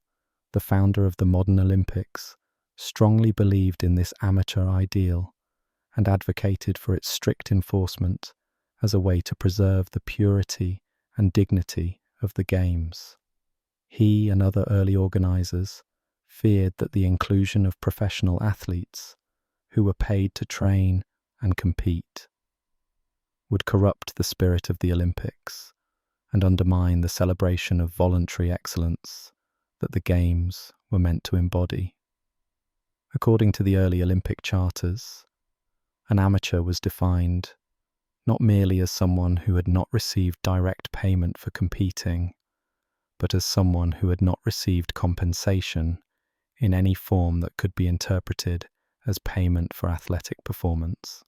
the founder of the modern Olympics, strongly believed in this amateur ideal and advocated for its strict enforcement as a way to preserve the purity and dignity of the Games. He and other early organizers feared that the inclusion of professional athletes, who were paid to train and compete, would corrupt the spirit of the Olympics and undermine the celebration of voluntary excellence that the Games were meant to embody. According to the early Olympic charters, an amateur was defined not merely as someone who had not received direct payment for competing, but as someone who had not received compensation in any form that could be interpreted as payment for athletic performance.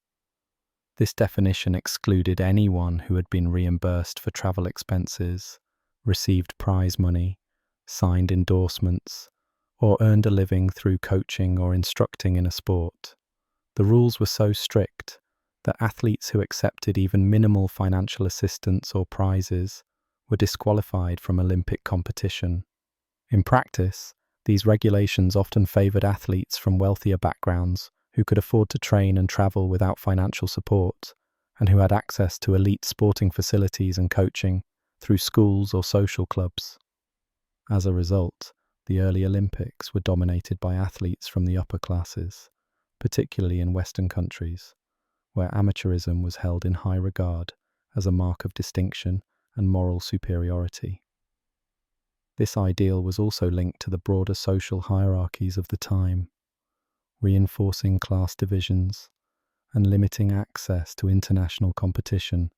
This definition excluded anyone who had been reimbursed for travel expenses, received prize money, signed endorsements, or earned a living through coaching or instructing in a sport. The rules were so strict that athletes who accepted even minimal financial assistance or prizes were disqualified from Olympic competition. In practice, these regulations often favored athletes from wealthier backgrounds who could afford to train and travel without financial support, and who had access to elite sporting facilities and coaching through schools or social clubs. As a result, the early Olympics were dominated by athletes from the upper classes, particularly in Western countries, where amateurism was held in high regard as a mark of distinction and moral superiority. This ideal was also linked to the broader social hierarchies of the time, reinforcing class divisions and limiting access to international competition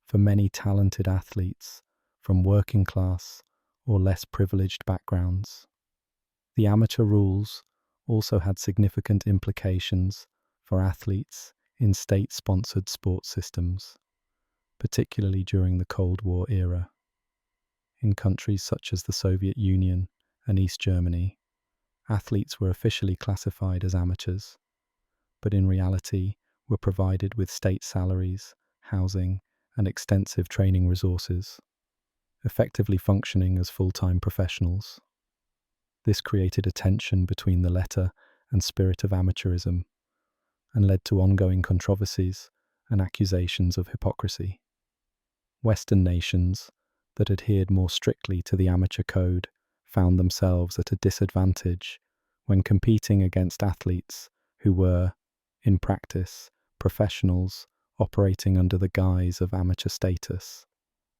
for many talented athletes from working class or less privileged backgrounds. The amateur rules also had significant implications for athletes in state-sponsored sports systems, particularly during the Cold War era. In countries such as the Soviet Union and East Germany, athletes were officially classified as amateurs, but in reality were provided with state salaries, housing, and extensive training resources, effectively functioning as full-time professionals. This created a tension between the letter and spirit of amateurism, and led to ongoing controversies and accusations of hypocrisy. Western nations that adhered more strictly to the amateur code found themselves at a disadvantage when competing against athletes who were, in practice, professionals operating under the guise of amateur status.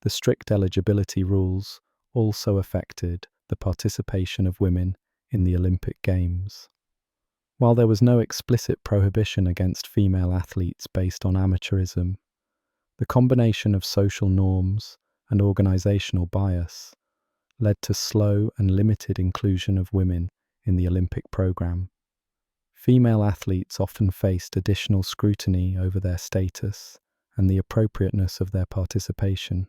The strict eligibility rules also affected the participation of women in the Olympic Games. While there was no explicit prohibition against female athletes based on amateurism, the combination of social norms and organizational bias led to slow and limited inclusion of women in the Olympic program. Female athletes often faced additional scrutiny over their status and the appropriateness of their participation,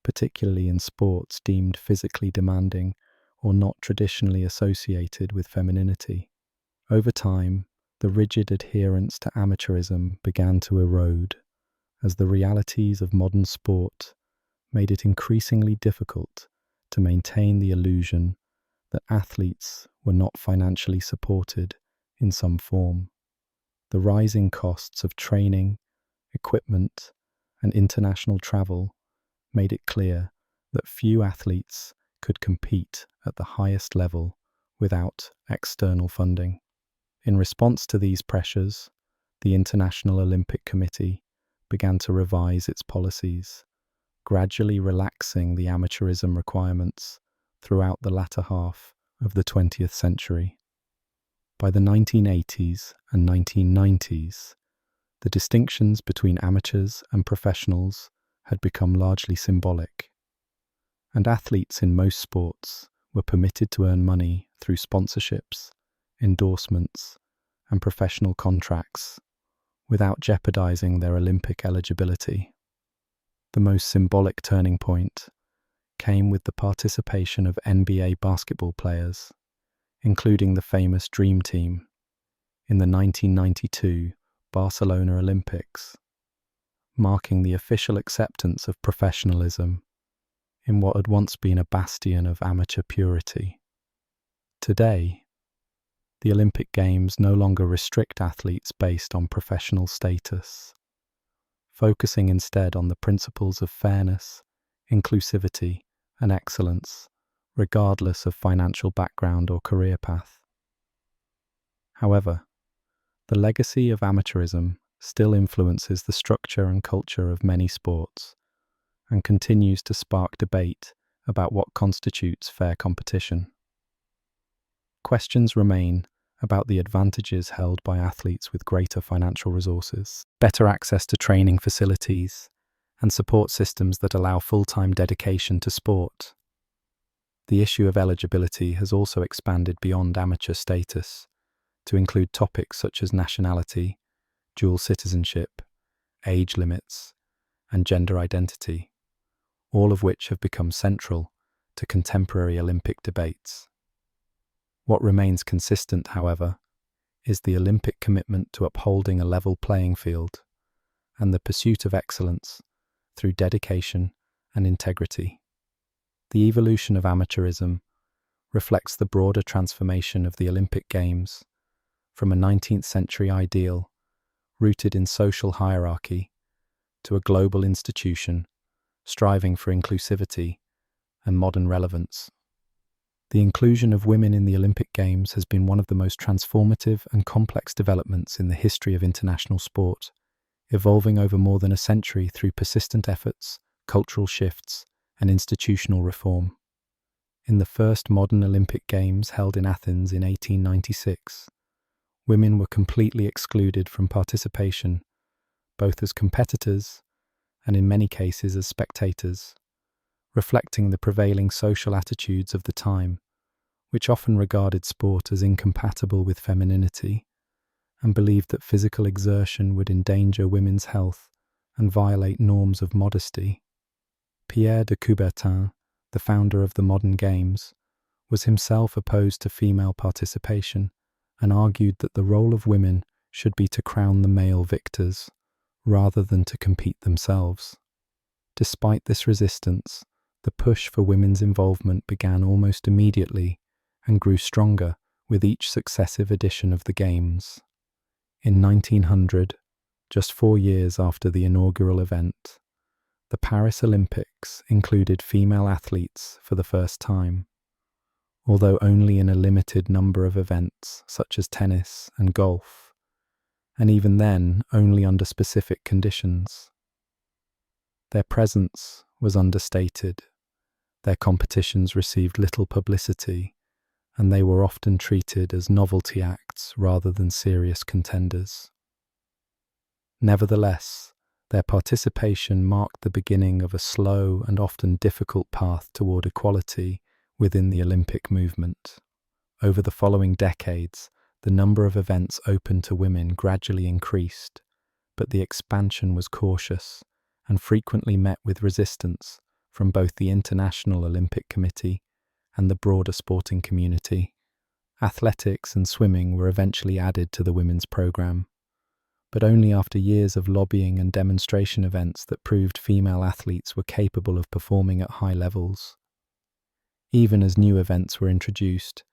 particularly in sports deemed physically demanding or not traditionally associated with femininity. Over time, the rigid adherence to amateurism began to erode, as the realities of modern sport made it increasingly difficult to maintain the illusion that athletes were not financially supported in some form. The rising costs of training, equipment, and international travel made it clear that few athletes could compete at the highest level without external funding. In response to these pressures, the International Olympic Committee began to revise its policies, gradually relaxing the amateurism requirements throughout the latter half of the 20th century. By the 1980s and 1990s, the distinctions between amateurs and professionals had become largely symbolic, and athletes in most sports were permitted to earn money through sponsorships, endorsements, and professional contracts without jeopardizing their Olympic eligibility. The most symbolic turning point came with the participation of NBA basketball players, including the famous Dream Team, in the 1992 Barcelona Olympics, marking the official acceptance of professionalism in what had once been a bastion of amateur purity. Today, the Olympic Games no longer restrict athletes based on professional status, focusing instead on the principles of fairness, inclusivity, and excellence, regardless of financial background or career path. However, the legacy of amateurism still influences the structure and culture of many sports and continues to spark debate about what constitutes fair competition. Questions remain about the advantages held by athletes with greater financial resources, better access to training facilities, and support systems that allow full-time dedication to sport. The issue of eligibility has also expanded beyond amateur status to include topics such as nationality, dual citizenship, age limits, and gender identity, all of which have become central to contemporary Olympic debates. What remains consistent, however, is the Olympic commitment to upholding a level playing field and the pursuit of excellence through dedication and integrity. The evolution of amateurism reflects the broader transformation of the Olympic Games from a 19th century ideal rooted in social hierarchy to a global institution striving for inclusivity and modern relevance. The inclusion of women in the Olympic Games has been one of the most transformative and complex developments in the history of international sport, evolving over more than a century through persistent efforts, cultural shifts, and institutional reform. In the first modern Olympic Games held in Athens in 1896, women were completely excluded from participation, both as competitors and in many cases as spectators, reflecting the prevailing social attitudes of the time, which often regarded sport as incompatible with femininity and believed that physical exertion would endanger women's health and violate norms of modesty. Pierre de Coubertin, the founder of the modern games, was himself opposed to female participation and argued that the role of women should be to crown the male victors, rather than to compete themselves. Despite this resistance, the push for women's involvement began almost immediately and grew stronger with each successive edition of the Games. In 1900, just 4 years after the inaugural event, the Paris Olympics included female athletes for the first time. although only in a limited number of events such as tennis and golf, and even then only under specific conditions. Their presence was understated, their competitions received little publicity, and they were often treated as novelty acts rather than serious contenders. Nevertheless, their participation marked the beginning of a slow and often difficult path toward equality within the Olympic movement. Over the following decades, the number of events open to women gradually increased, but the expansion was cautious and frequently met with resistance from both the International Olympic Committee and the broader sporting community. Athletics and swimming were eventually added to the women's program, but only after years of lobbying and demonstration events that proved female athletes were capable of performing at high levels. Even as new events were introduced,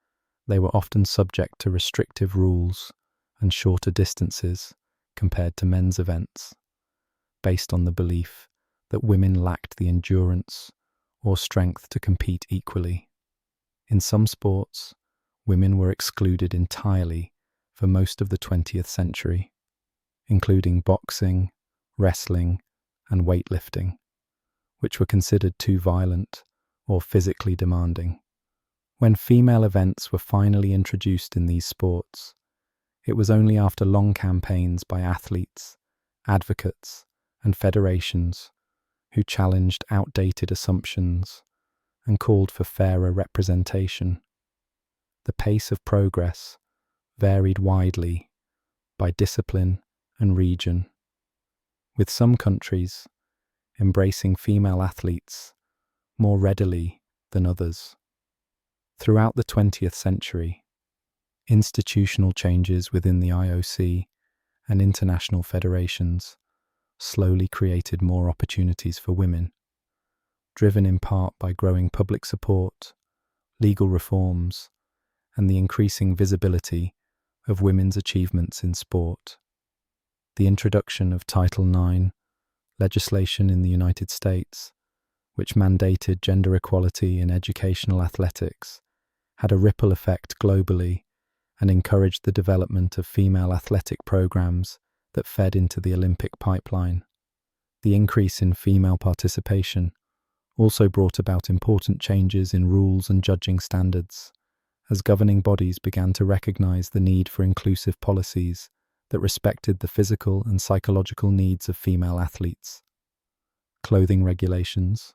they were often subject to restrictive rules and shorter distances compared to men's events, based on the belief that women lacked the endurance or strength to compete equally. In some sports, women were excluded entirely for most of the 20th century, including boxing, wrestling, and weightlifting, which were considered too violent or physically demanding. When female events were finally introduced in these sports, it was only after long campaigns by athletes, advocates, and federations who challenged outdated assumptions and called for fairer representation. The pace of progress varied widely by discipline and region, with some countries embracing female athletes more readily than others. Throughout the 20th century, institutional changes within the IOC and international federations slowly created more opportunities for women, driven in part by growing public support, legal reforms, and the increasing visibility of women's achievements in sport. The introduction of Title IX legislation in the United States, which mandated gender equality in educational athletics, had a ripple effect globally and encouraged the development of female athletic programs that fed into the Olympic pipeline. The increase in female participation also brought about important changes in rules and judging standards, as governing bodies began to recognize the need for inclusive policies that respected the physical and psychological needs of female athletes. Clothing regulations,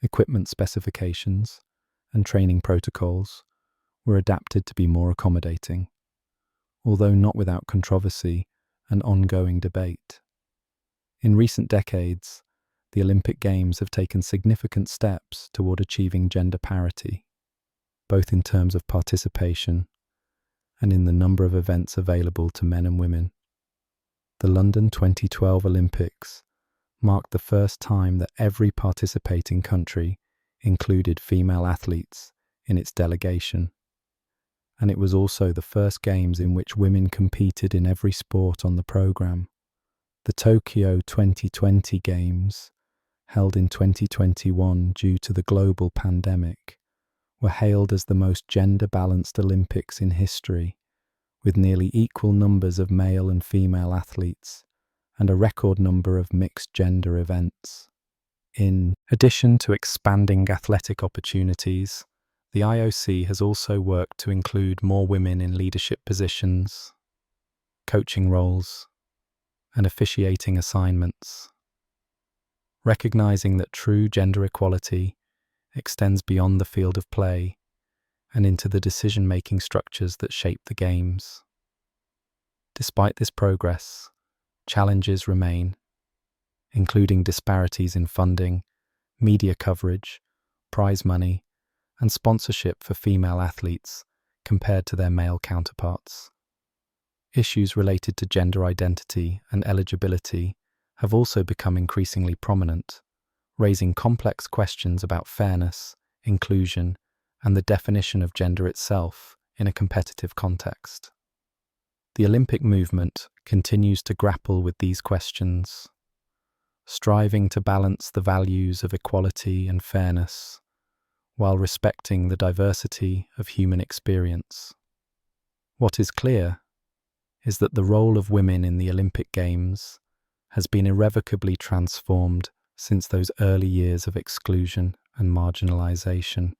equipment specifications, and training protocols were adapted to be more accommodating, although not without controversy and ongoing debate. In recent decades, the Olympic Games have taken significant steps toward achieving gender parity, both in terms of participation and in the number of events available to men and women. The London 2012 Olympics marked the first time that every participating country included female athletes in its delegation, and it was also the first Games in which women competed in every sport on the programme. The Tokyo 2020 Games, held in 2021 due to the global pandemic, were hailed as the most gender-balanced Olympics in history, with nearly equal numbers of male and female athletes and a record number of mixed-gender events. In addition to expanding athletic opportunities, the IOC has also worked to include more women in leadership positions, coaching roles, and officiating assignments, recognizing that true gender equality extends beyond the field of play and into the decision-making structures that shape the Games. Despite this progress, challenges remain, including disparities in funding, media coverage, prize money, and sponsorship for female athletes compared to their male counterparts. Issues related to gender identity and eligibility have also become increasingly prominent, raising complex questions about fairness, inclusion, and the definition of gender itself in a competitive context. The Olympic movement continues to grapple with these questions, striving to balance the values of equality and fairness while respecting the diversity of human experience. What is clear is that the role of women in the Olympic Games has been irrevocably transformed since those early years of exclusion and marginalization.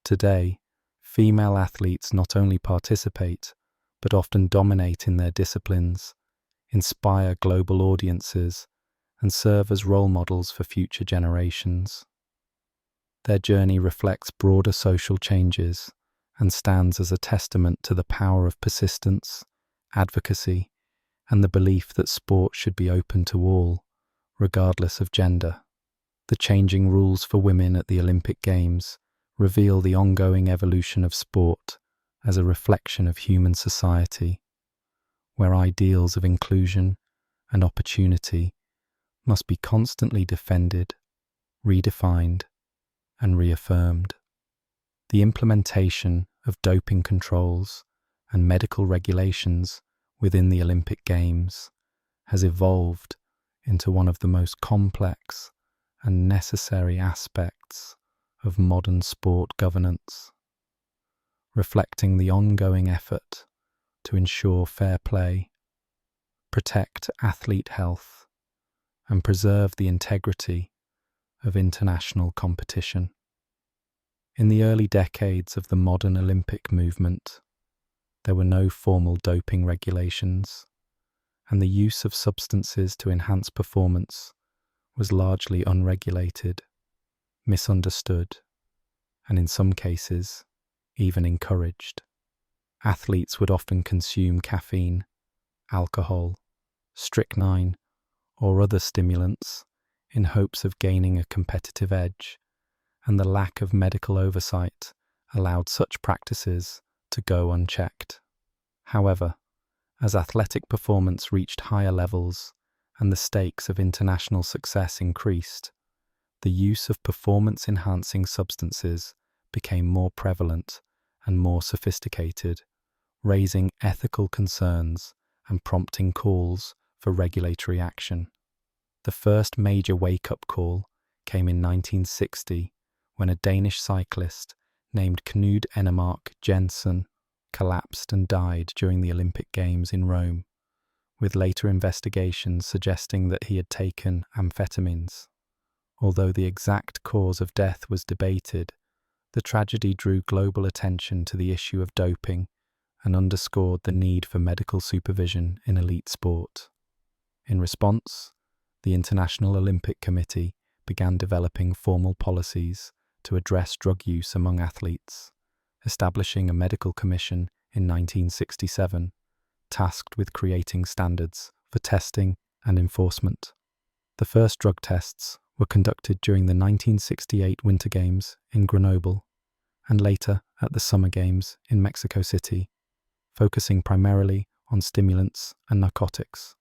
Today, female athletes not only participate, but often dominate in their disciplines, inspire global audiences, and serve as role models for future generations. Their journey reflects broader social changes and stands as a testament to the power of persistence, advocacy, and the belief that sport should be open to all, regardless of gender. The changing rules for women at the Olympic Games reveal the ongoing evolution of sport as a reflection of human society, where ideals of inclusion and opportunity must be constantly defended, redefined, and reaffirmed. The implementation of doping controls and medical regulations within the Olympic Games has evolved into one of the most complex and necessary aspects of modern sport governance, reflecting the ongoing effort to ensure fair play, protect athlete health, and preserve the integrity of international competition. In the early decades of the modern Olympic movement, there were no formal doping regulations, and the use of substances to enhance performance was largely unregulated, misunderstood, and in some cases, even encouraged. Athletes would often consume caffeine, alcohol, strychnine, or other stimulants in hopes of gaining a competitive edge, and the lack of medical oversight allowed such practices to go unchecked. However, as athletic performance reached higher levels and the stakes of international success increased, the use of performance-enhancing substances became more prevalent and more sophisticated, raising ethical concerns and prompting calls for regulatory action. The first major wake-up call came in 1960 when a Danish cyclist named Knud Ennemark Jensen collapsed and died during the Olympic Games in Rome, with later investigations suggesting that he had taken amphetamines. Although the exact cause of death was debated, the tragedy drew global attention to the issue of doping and underscored the need for medical supervision in elite sport. In response, the International Olympic Committee began developing formal policies to address drug use among athletes, establishing a medical commission in 1967, tasked with creating standards for testing and enforcement. The first drug tests were conducted during the 1968 Winter Games in Grenoble, and later at the Summer Games in Mexico City, focusing primarily on stimulants and narcotics.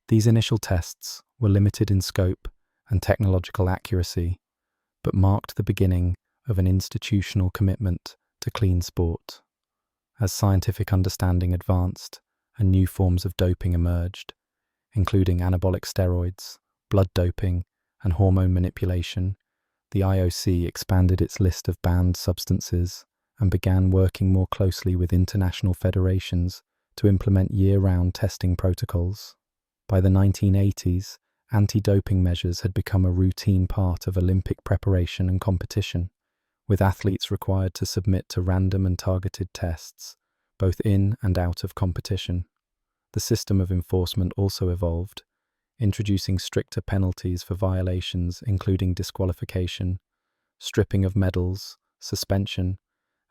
These initial tests were limited in scope and technological accuracy, but marked the beginning of an institutional commitment to clean sport. As scientific understanding advanced and new forms of doping emerged, including anabolic steroids, blood doping, and hormone manipulation, the IOC expanded its list of banned substances and began working more closely with international federations to implement year-round testing protocols. By the 1980s, anti-doping measures had become a routine part of Olympic preparation and competition, with athletes required to submit to random and targeted tests, both in and out of competition. The system of enforcement also evolved, introducing stricter penalties for violations including disqualification, stripping of medals, suspension,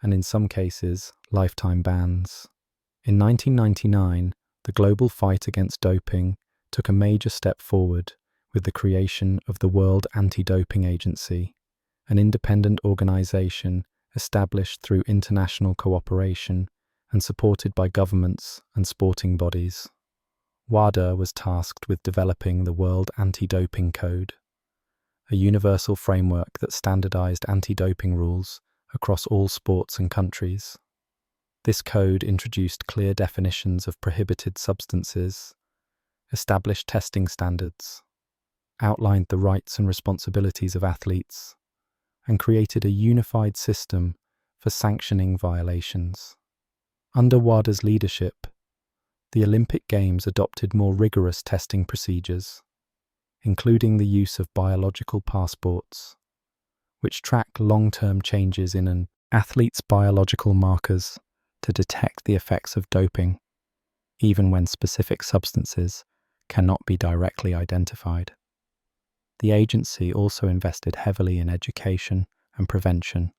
and in some cases, lifetime bans. In 1999, the global fight against doping took a major step forward with the creation of the World Anti-Doping Agency, an independent organization established through international cooperation and supported by governments and sporting bodies. WADA was tasked with developing the World Anti-Doping Code, a universal framework that standardized anti-doping rules across all sports and countries. This code introduced clear definitions of prohibited substances, established testing standards, outlined the rights and responsibilities of athletes, and created a unified system for sanctioning violations. Under WADA's leadership, the Olympic Games adopted more rigorous testing procedures, including the use of biological passports, which track long-term changes in an athlete's biological markers to detect the effects of doping, even when specific substances cannot be directly identified. The agency also invested heavily in education and prevention,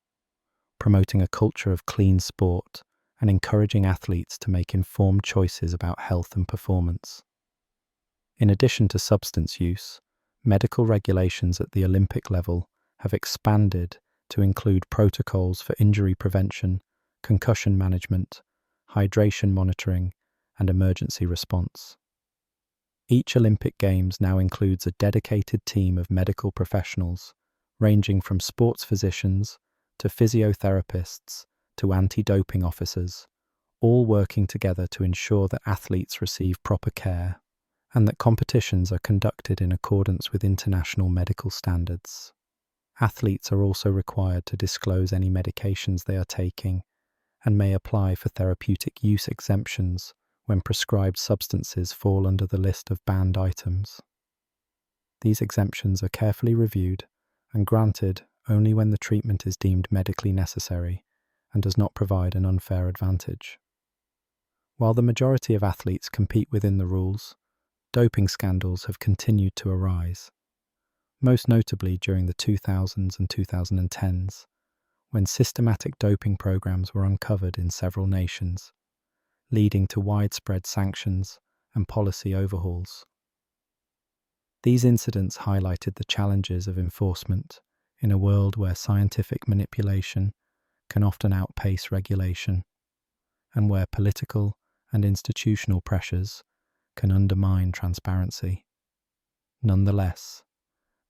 promoting a culture of clean sport and encouraging athletes to make informed choices about health and performance. In addition to substance use, medical regulations at the Olympic level have expanded to include protocols for injury prevention, concussion management, hydration monitoring, and emergency response. Each Olympic Games now includes a dedicated team of medical professionals, ranging from sports physicians to physiotherapists to anti-doping officers, all working together to ensure that athletes receive proper care and that competitions are conducted in accordance with international medical standards. Athletes are also required to disclose any medications they are taking and may apply for therapeutic use exemptions when prescribed substances fall under the list of banned items. These exemptions are carefully reviewed and granted only when the treatment is deemed medically necessary and does not provide an unfair advantage. While the majority of athletes compete within the rules, doping scandals have continued to arise, most notably during the 2000s and 2010s, when systematic doping programs were uncovered in several nations, leading to widespread sanctions and policy overhauls. These incidents highlighted the challenges of enforcement in a world where scientific manipulation can often outpace regulation, and where political and institutional pressures can undermine transparency. Nonetheless,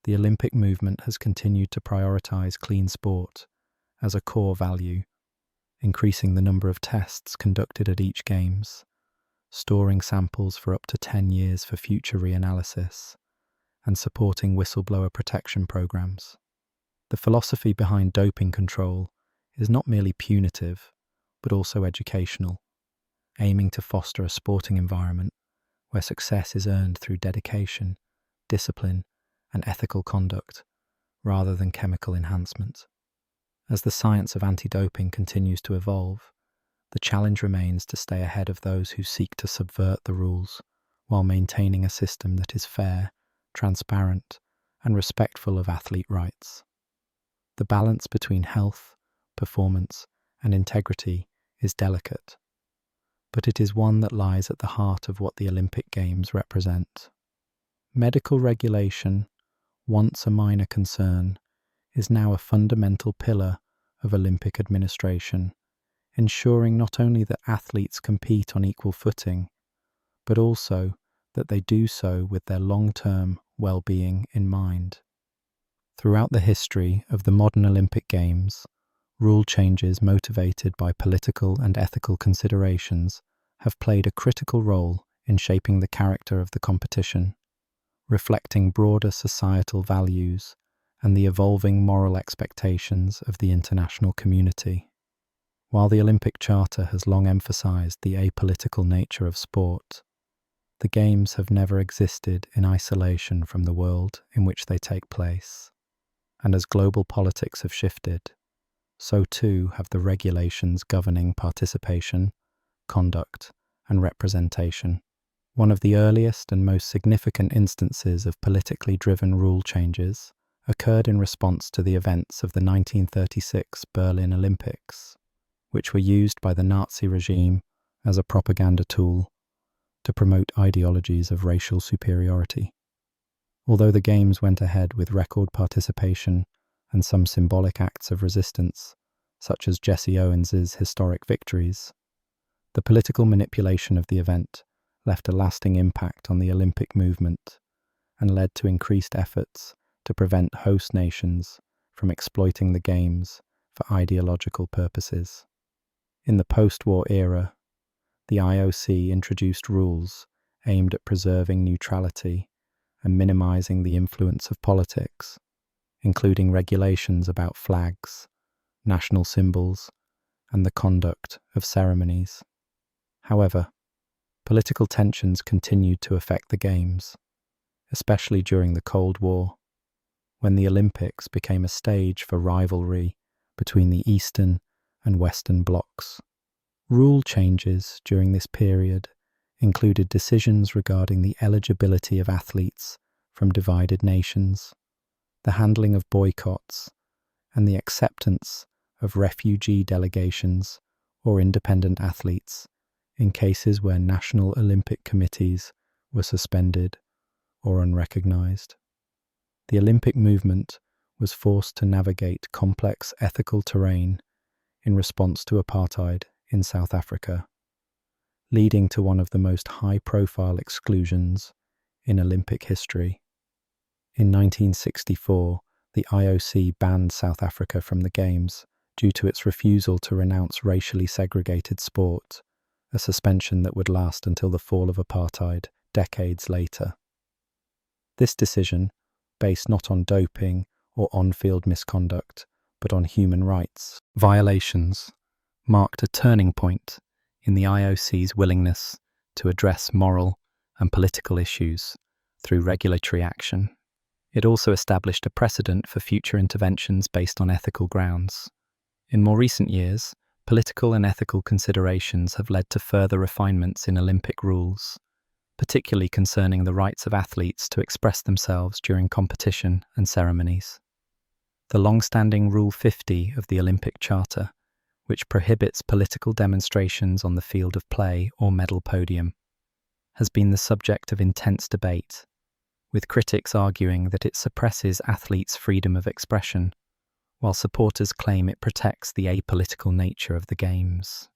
the Olympic movement has continued to prioritize clean sport as a core value, increasing the number of tests conducted at each Games, storing samples for up to 10 years for future reanalysis, and supporting whistleblower protection programs. The philosophy behind doping control is not merely punitive, but also educational, aiming to foster a sporting environment where success is earned through dedication, discipline, and ethical conduct, rather than chemical enhancement. As the science of anti-doping continues to evolve, the challenge remains to stay ahead of those who seek to subvert the rules while maintaining a system that is fair, transparent, and respectful of athlete rights. The balance between health, performance, and integrity is delicate, but it is one that lies at the heart of what the Olympic Games represent. Medical regulation, once a minor concern, is now a fundamental pillar of Olympic administration, ensuring not only that athletes compete on equal footing, but also that they do so with their long-term well-being in mind. Throughout the history of the modern Olympic Games, rule changes motivated by political and ethical considerations have played a critical role in shaping the character of the competition, reflecting broader societal values and the evolving moral expectations of the international community. While the Olympic Charter has long emphasized the apolitical nature of sport, the Games have never existed in isolation from the world in which they take place. And as global politics have shifted, so too have the regulations governing participation, conduct, and representation. One of the earliest and most significant instances of politically driven rule changes occurred in response to the events of the 1936 Berlin Olympics, which were used by the Nazi regime as a propaganda tool to promote ideologies of racial superiority. Although the Games went ahead with record participation and some symbolic acts of resistance, such as Jesse Owens's historic victories, the political manipulation of the event left a lasting impact on the Olympic movement and led to increased efforts to prevent host nations from exploiting the Games for ideological purposes. In the post-war era, the IOC introduced rules aimed at preserving neutrality and minimizing the influence of politics, including regulations about flags, national symbols, and the conduct of ceremonies. However, political tensions continued to affect the Games, especially during the Cold War, when the Olympics became a stage for rivalry between the Eastern and Western blocs. Rule changes during this period included decisions regarding the eligibility of athletes from divided nations, the handling of boycotts, and the acceptance of refugee delegations or independent athletes in cases where national Olympic committees were suspended or unrecognized. The Olympic movement was forced to navigate complex ethical terrain in response to apartheid in South Africa, leading to one of the most high-profile exclusions in Olympic history. In 1964, the IOC banned South Africa from the Games due to its refusal to renounce racially segregated sport, a suspension that would last until the fall of apartheid decades later. This decision, based not on doping or on-field misconduct, but on human rights violations, marked a turning point in the IOC's willingness to address moral and political issues through regulatory action. It also established a precedent for future interventions based on ethical grounds. In more recent years, political and ethical considerations have led to further refinements in Olympic rules, particularly concerning the rights of athletes to express themselves during competition and ceremonies. The long-standing Rule 50 of the Olympic Charter, which prohibits political demonstrations on the field of play or medal podium, has been the subject of intense debate, with critics arguing that it suppresses athletes' freedom of expression, while supporters claim it protects the apolitical nature of the Games.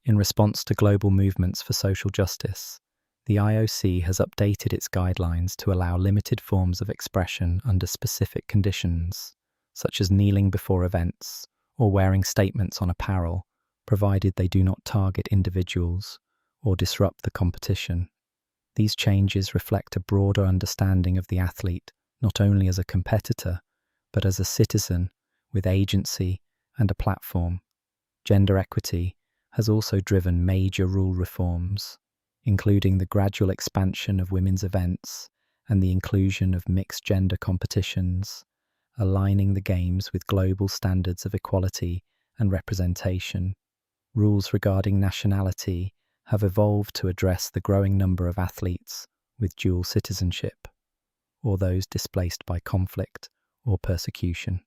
In response to global movements for social justice, the IOC has updated its guidelines to allow limited forms of expression under specific conditions, such as kneeling before events or wearing statements on apparel, provided they do not target individuals or disrupt the competition. These changes reflect a broader understanding of the athlete, not only as a competitor, but as a citizen with agency and a platform. Gender equity has also driven major rule reforms, including the gradual expansion of women's events and the inclusion of mixed-gender competitions, aligning the Games with global standards of equality and representation. Rules regarding nationality have evolved to address the growing number of athletes with dual citizenship, or those displaced by conflict or persecution.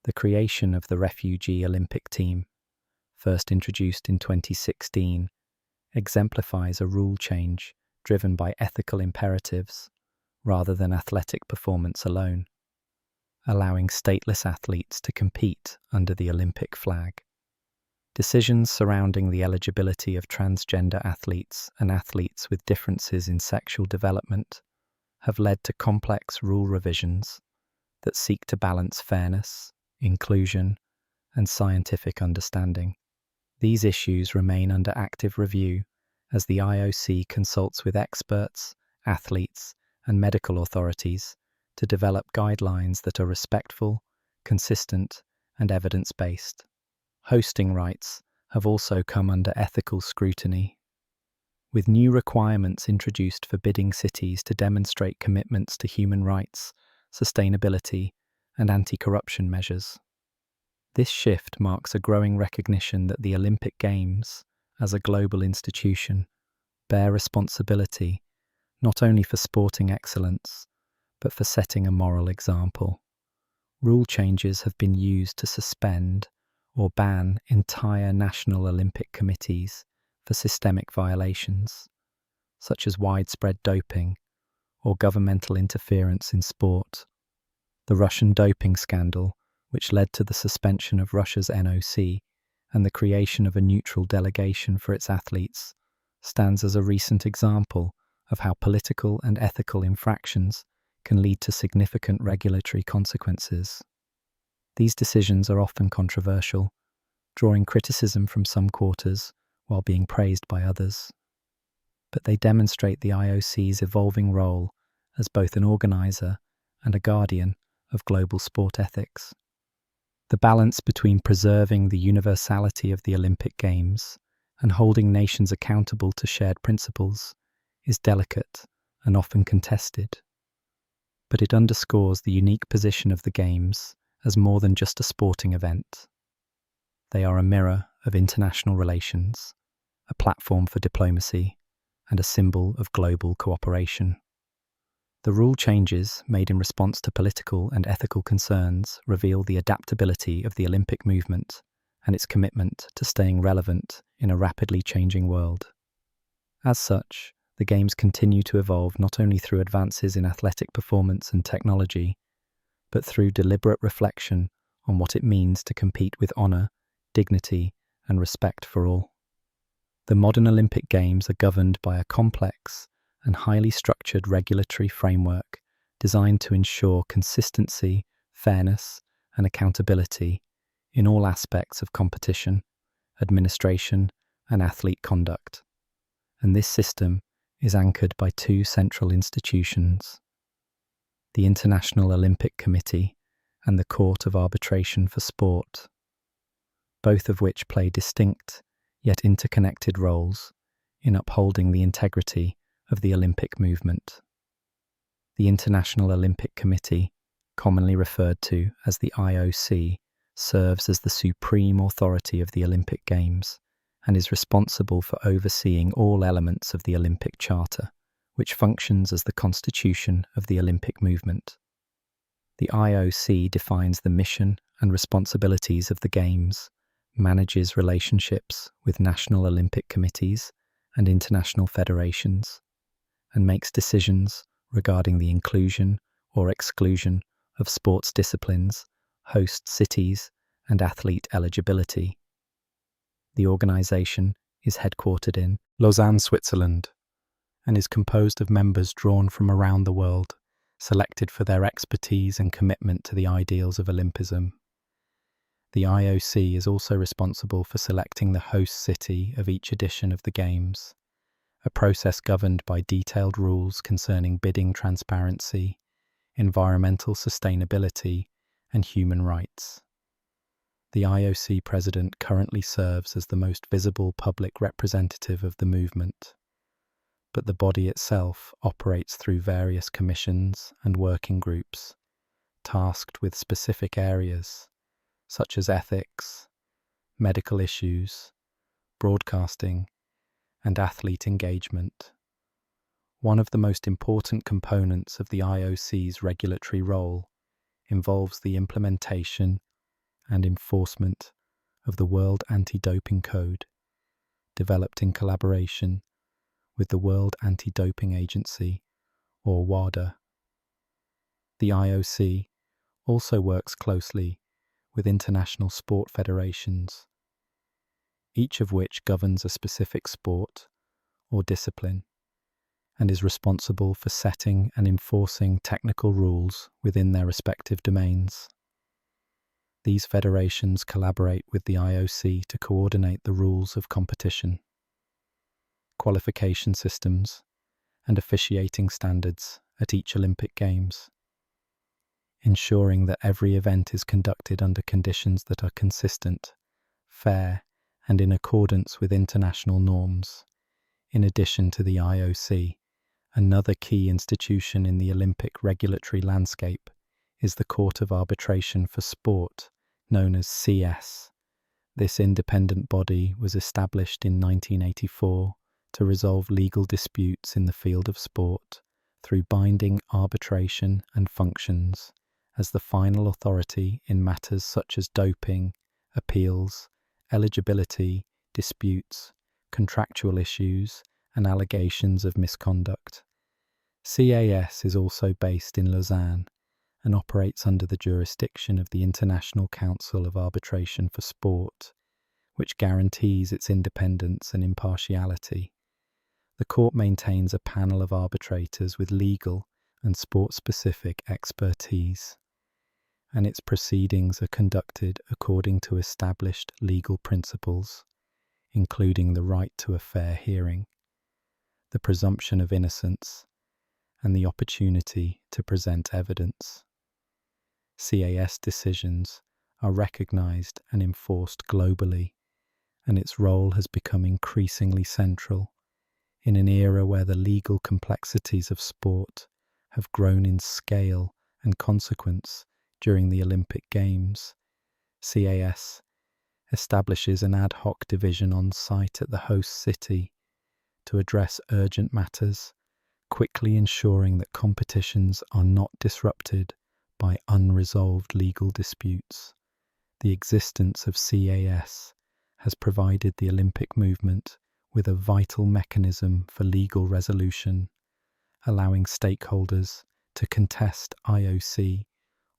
The creation of the Refugee Olympic Team, first introduced in 2016, exemplifies a rule change driven by ethical imperatives rather than athletic performance alone, allowing stateless athletes to compete under the Olympic flag. Decisions surrounding the eligibility of transgender athletes and athletes with differences in sexual development have led to complex rule revisions that seek to balance fairness, inclusion, and scientific understanding. These issues remain under active review as the IOC consults with experts, athletes, and medical authorities to develop guidelines that are respectful, consistent, and evidence-based. Hosting rights have also come under ethical scrutiny, with new requirements introduced forbidding cities to demonstrate commitments to human rights, sustainability, and anti-corruption measures. This shift marks a growing recognition that the Olympic Games, as a global institution, bear responsibility not only for sporting excellence, but for setting a moral example. Rule changes have been used to suspend or ban entire national Olympic committees for systemic violations, such as widespread doping or governmental interference in sport. The Russian doping scandal, which led to the suspension of Russia's NOC and the creation of a neutral delegation for its athletes, stands as a recent example of how political and ethical infractions can lead to significant regulatory consequences. These decisions are often controversial, drawing criticism from some quarters while being praised by others. But they demonstrate the IOC's evolving role as both an organizer and a guardian of global sport ethics. The balance between preserving the universality of the Olympic Games and holding nations accountable to shared principles is delicate and often contested. But it underscores the unique position of the Games as more than just a sporting event. They are a mirror of international relations, a platform for diplomacy, and a symbol of global cooperation. The rule changes made in response to political and ethical concerns reveal the adaptability of the Olympic movement and its commitment to staying relevant in a rapidly changing world. As such, the Games continue to evolve not only through advances in athletic performance and technology, but through deliberate reflection on what it means to compete with honour, dignity, and respect for all. The modern Olympic Games are governed by a complex and highly structured regulatory framework designed to ensure consistency, fairness, and accountability in all aspects of competition, administration, and athlete conduct. And this system is anchored by two central institutions: the International Olympic Committee and the Court of Arbitration for Sport, both of which play distinct yet interconnected roles in upholding the integrity of the Olympic movement. The International Olympic Committee, commonly referred to as the IOC, serves as the supreme authority of the Olympic Games and is responsible for overseeing all elements of the Olympic Charter, which functions as the constitution of the Olympic movement. The IOC defines the mission and responsibilities of the Games, manages relationships with national Olympic committees and international federations, and makes decisions regarding the inclusion or exclusion of sports disciplines, host cities, and athlete eligibility. The organisation is headquartered in Lausanne, Switzerland, and is composed of members drawn from around the world, selected for their expertise and commitment to the ideals of Olympism. The IOC is also responsible for selecting the host city of each edition of the Games, a process governed by detailed rules concerning bidding transparency, environmental sustainability, and human rights. The IOC president currently serves as the most visible public representative of the movement, but the body itself operates through various commissions and working groups, tasked with specific areas such as ethics, medical issues, broadcasting, and athlete engagement. One of the most important components of the IOC's regulatory role involves the implementation and enforcement of the World Anti-Doping Code, developed in collaboration with the World Anti-Doping Agency, or WADA. The IOC also works closely with international sport federations, each of which governs a specific sport or discipline, and is responsible for setting and enforcing technical rules within their respective domains. These federations collaborate with the IOC to coordinate the rules of competition, qualification systems, and officiating standards at each Olympic Games, ensuring that every event is conducted under conditions that are consistent, fair, and in accordance with international norms. In addition to the IOC, another key institution in the Olympic regulatory landscape is the Court of Arbitration for Sport, known as CS. This independent body was established in 1984 to resolve legal disputes in the field of sport through binding arbitration and functions as the final authority in matters such as doping, appeals, eligibility, disputes, contractual issues, and allegations of misconduct. CAS is also based in Lausanne and operates under the jurisdiction of the International Council of Arbitration for Sport, which guarantees its independence and impartiality. The court maintains a panel of arbitrators with legal and sport-specific expertise, and its proceedings are conducted according to established legal principles, including the right to a fair hearing, the presumption of innocence, and the opportunity to present evidence. CAS decisions are recognized and enforced globally, and its role has become increasingly central in an era where the legal complexities of sport have grown in scale and consequence during the Olympic Games. CAS establishes an ad hoc division on site at the host city to address urgent matters, quickly ensuring that competitions are not disrupted by unresolved legal disputes. The existence of CAS has provided the Olympic movement with a vital mechanism for legal resolution, allowing stakeholders to contest IOC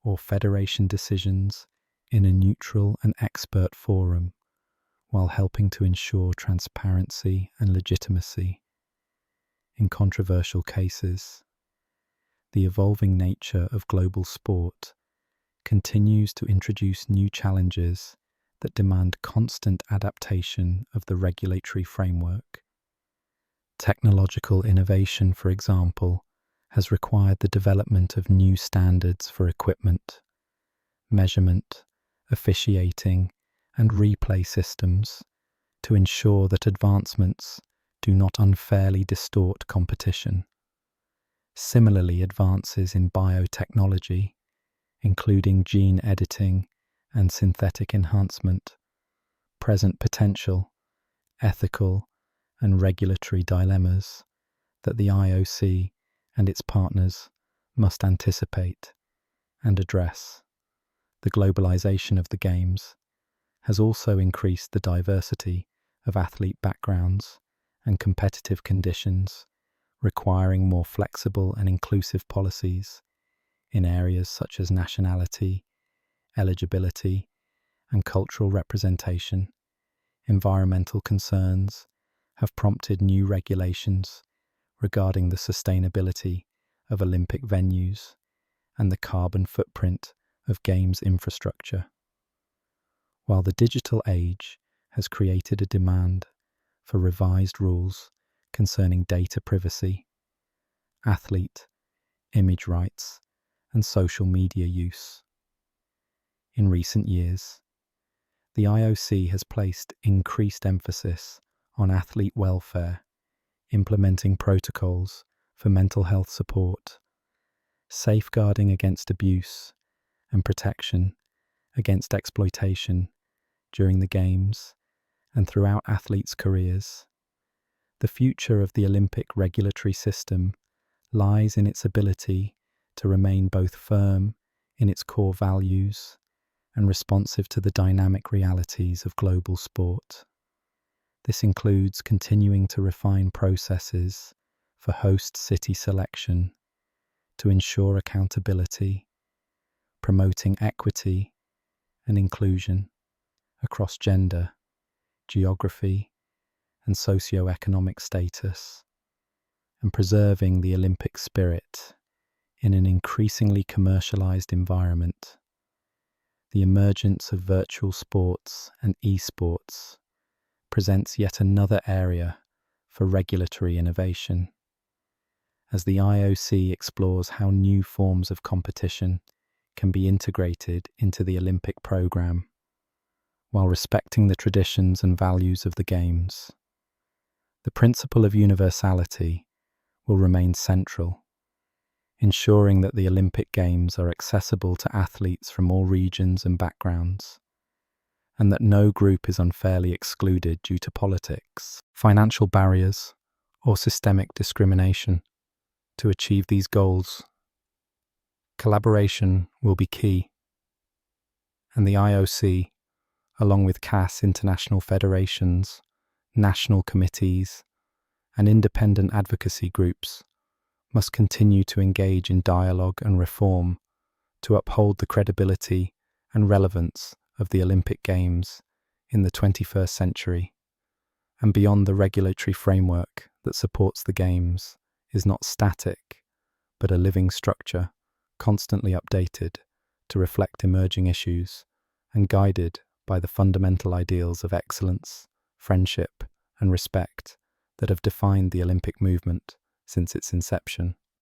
or federation decisions in a neutral and expert forum, while helping to ensure transparency and legitimacy. In controversial cases, the evolving nature of global sport continues to introduce new challenges that demand constant adaptation of the regulatory framework. Technological innovation, for example, has required the development of new standards for equipment, measurement, officiating, and replay systems to ensure that advancements do not unfairly distort competition. Similarly, advances in biotechnology, including gene editing and synthetic enhancement, present potential, ethical, and regulatory dilemmas that the IOC and its partners must anticipate and address. The globalization of the Games has also increased the diversity of athlete backgrounds and competitive conditions, requiring more flexible and inclusive policies in areas such as nationality, eligibility, and cultural representation. Environmental concerns have prompted new regulations regarding the sustainability of Olympic venues and the carbon footprint of Games infrastructure. While the digital age has created a demand for revised rules concerning data privacy, athlete, image rights, and social media use. In recent years, the IOC has placed increased emphasis on athlete welfare, implementing protocols for mental health support, safeguarding against abuse, and protection against exploitation during the Games and throughout athletes' careers. The future of the Olympic regulatory system lies in its ability to remain both firm in its core values and responsive to the dynamic realities of global sport. This includes continuing to refine processes for host city selection to ensure accountability, promoting equity and inclusion across gender, geography, and socio-economic status, and preserving the Olympic spirit in an increasingly commercialized environment. The emergence of virtual sports and esports presents yet another area for regulatory innovation, as the IOC explores how new forms of competition can be integrated into the Olympic program, while respecting the traditions and values of the Games. The principle of universality will remain central, ensuring that the Olympic Games are accessible to athletes from all regions and backgrounds, and that no group is unfairly excluded due to politics, financial barriers, or systemic discrimination. To achieve these goals, collaboration will be key, and the IOC, along with CAS international federations, national committees, and independent advocacy groups, must continue to engage in dialogue and reform to uphold the credibility and relevance of the Olympic Games in the 21st century. And beyond, the regulatory framework that supports the Games is not static, but a living structure, constantly updated to reflect emerging issues and guided by the fundamental ideals of excellence, friendship, and respect that have defined the Olympic movement since its inception.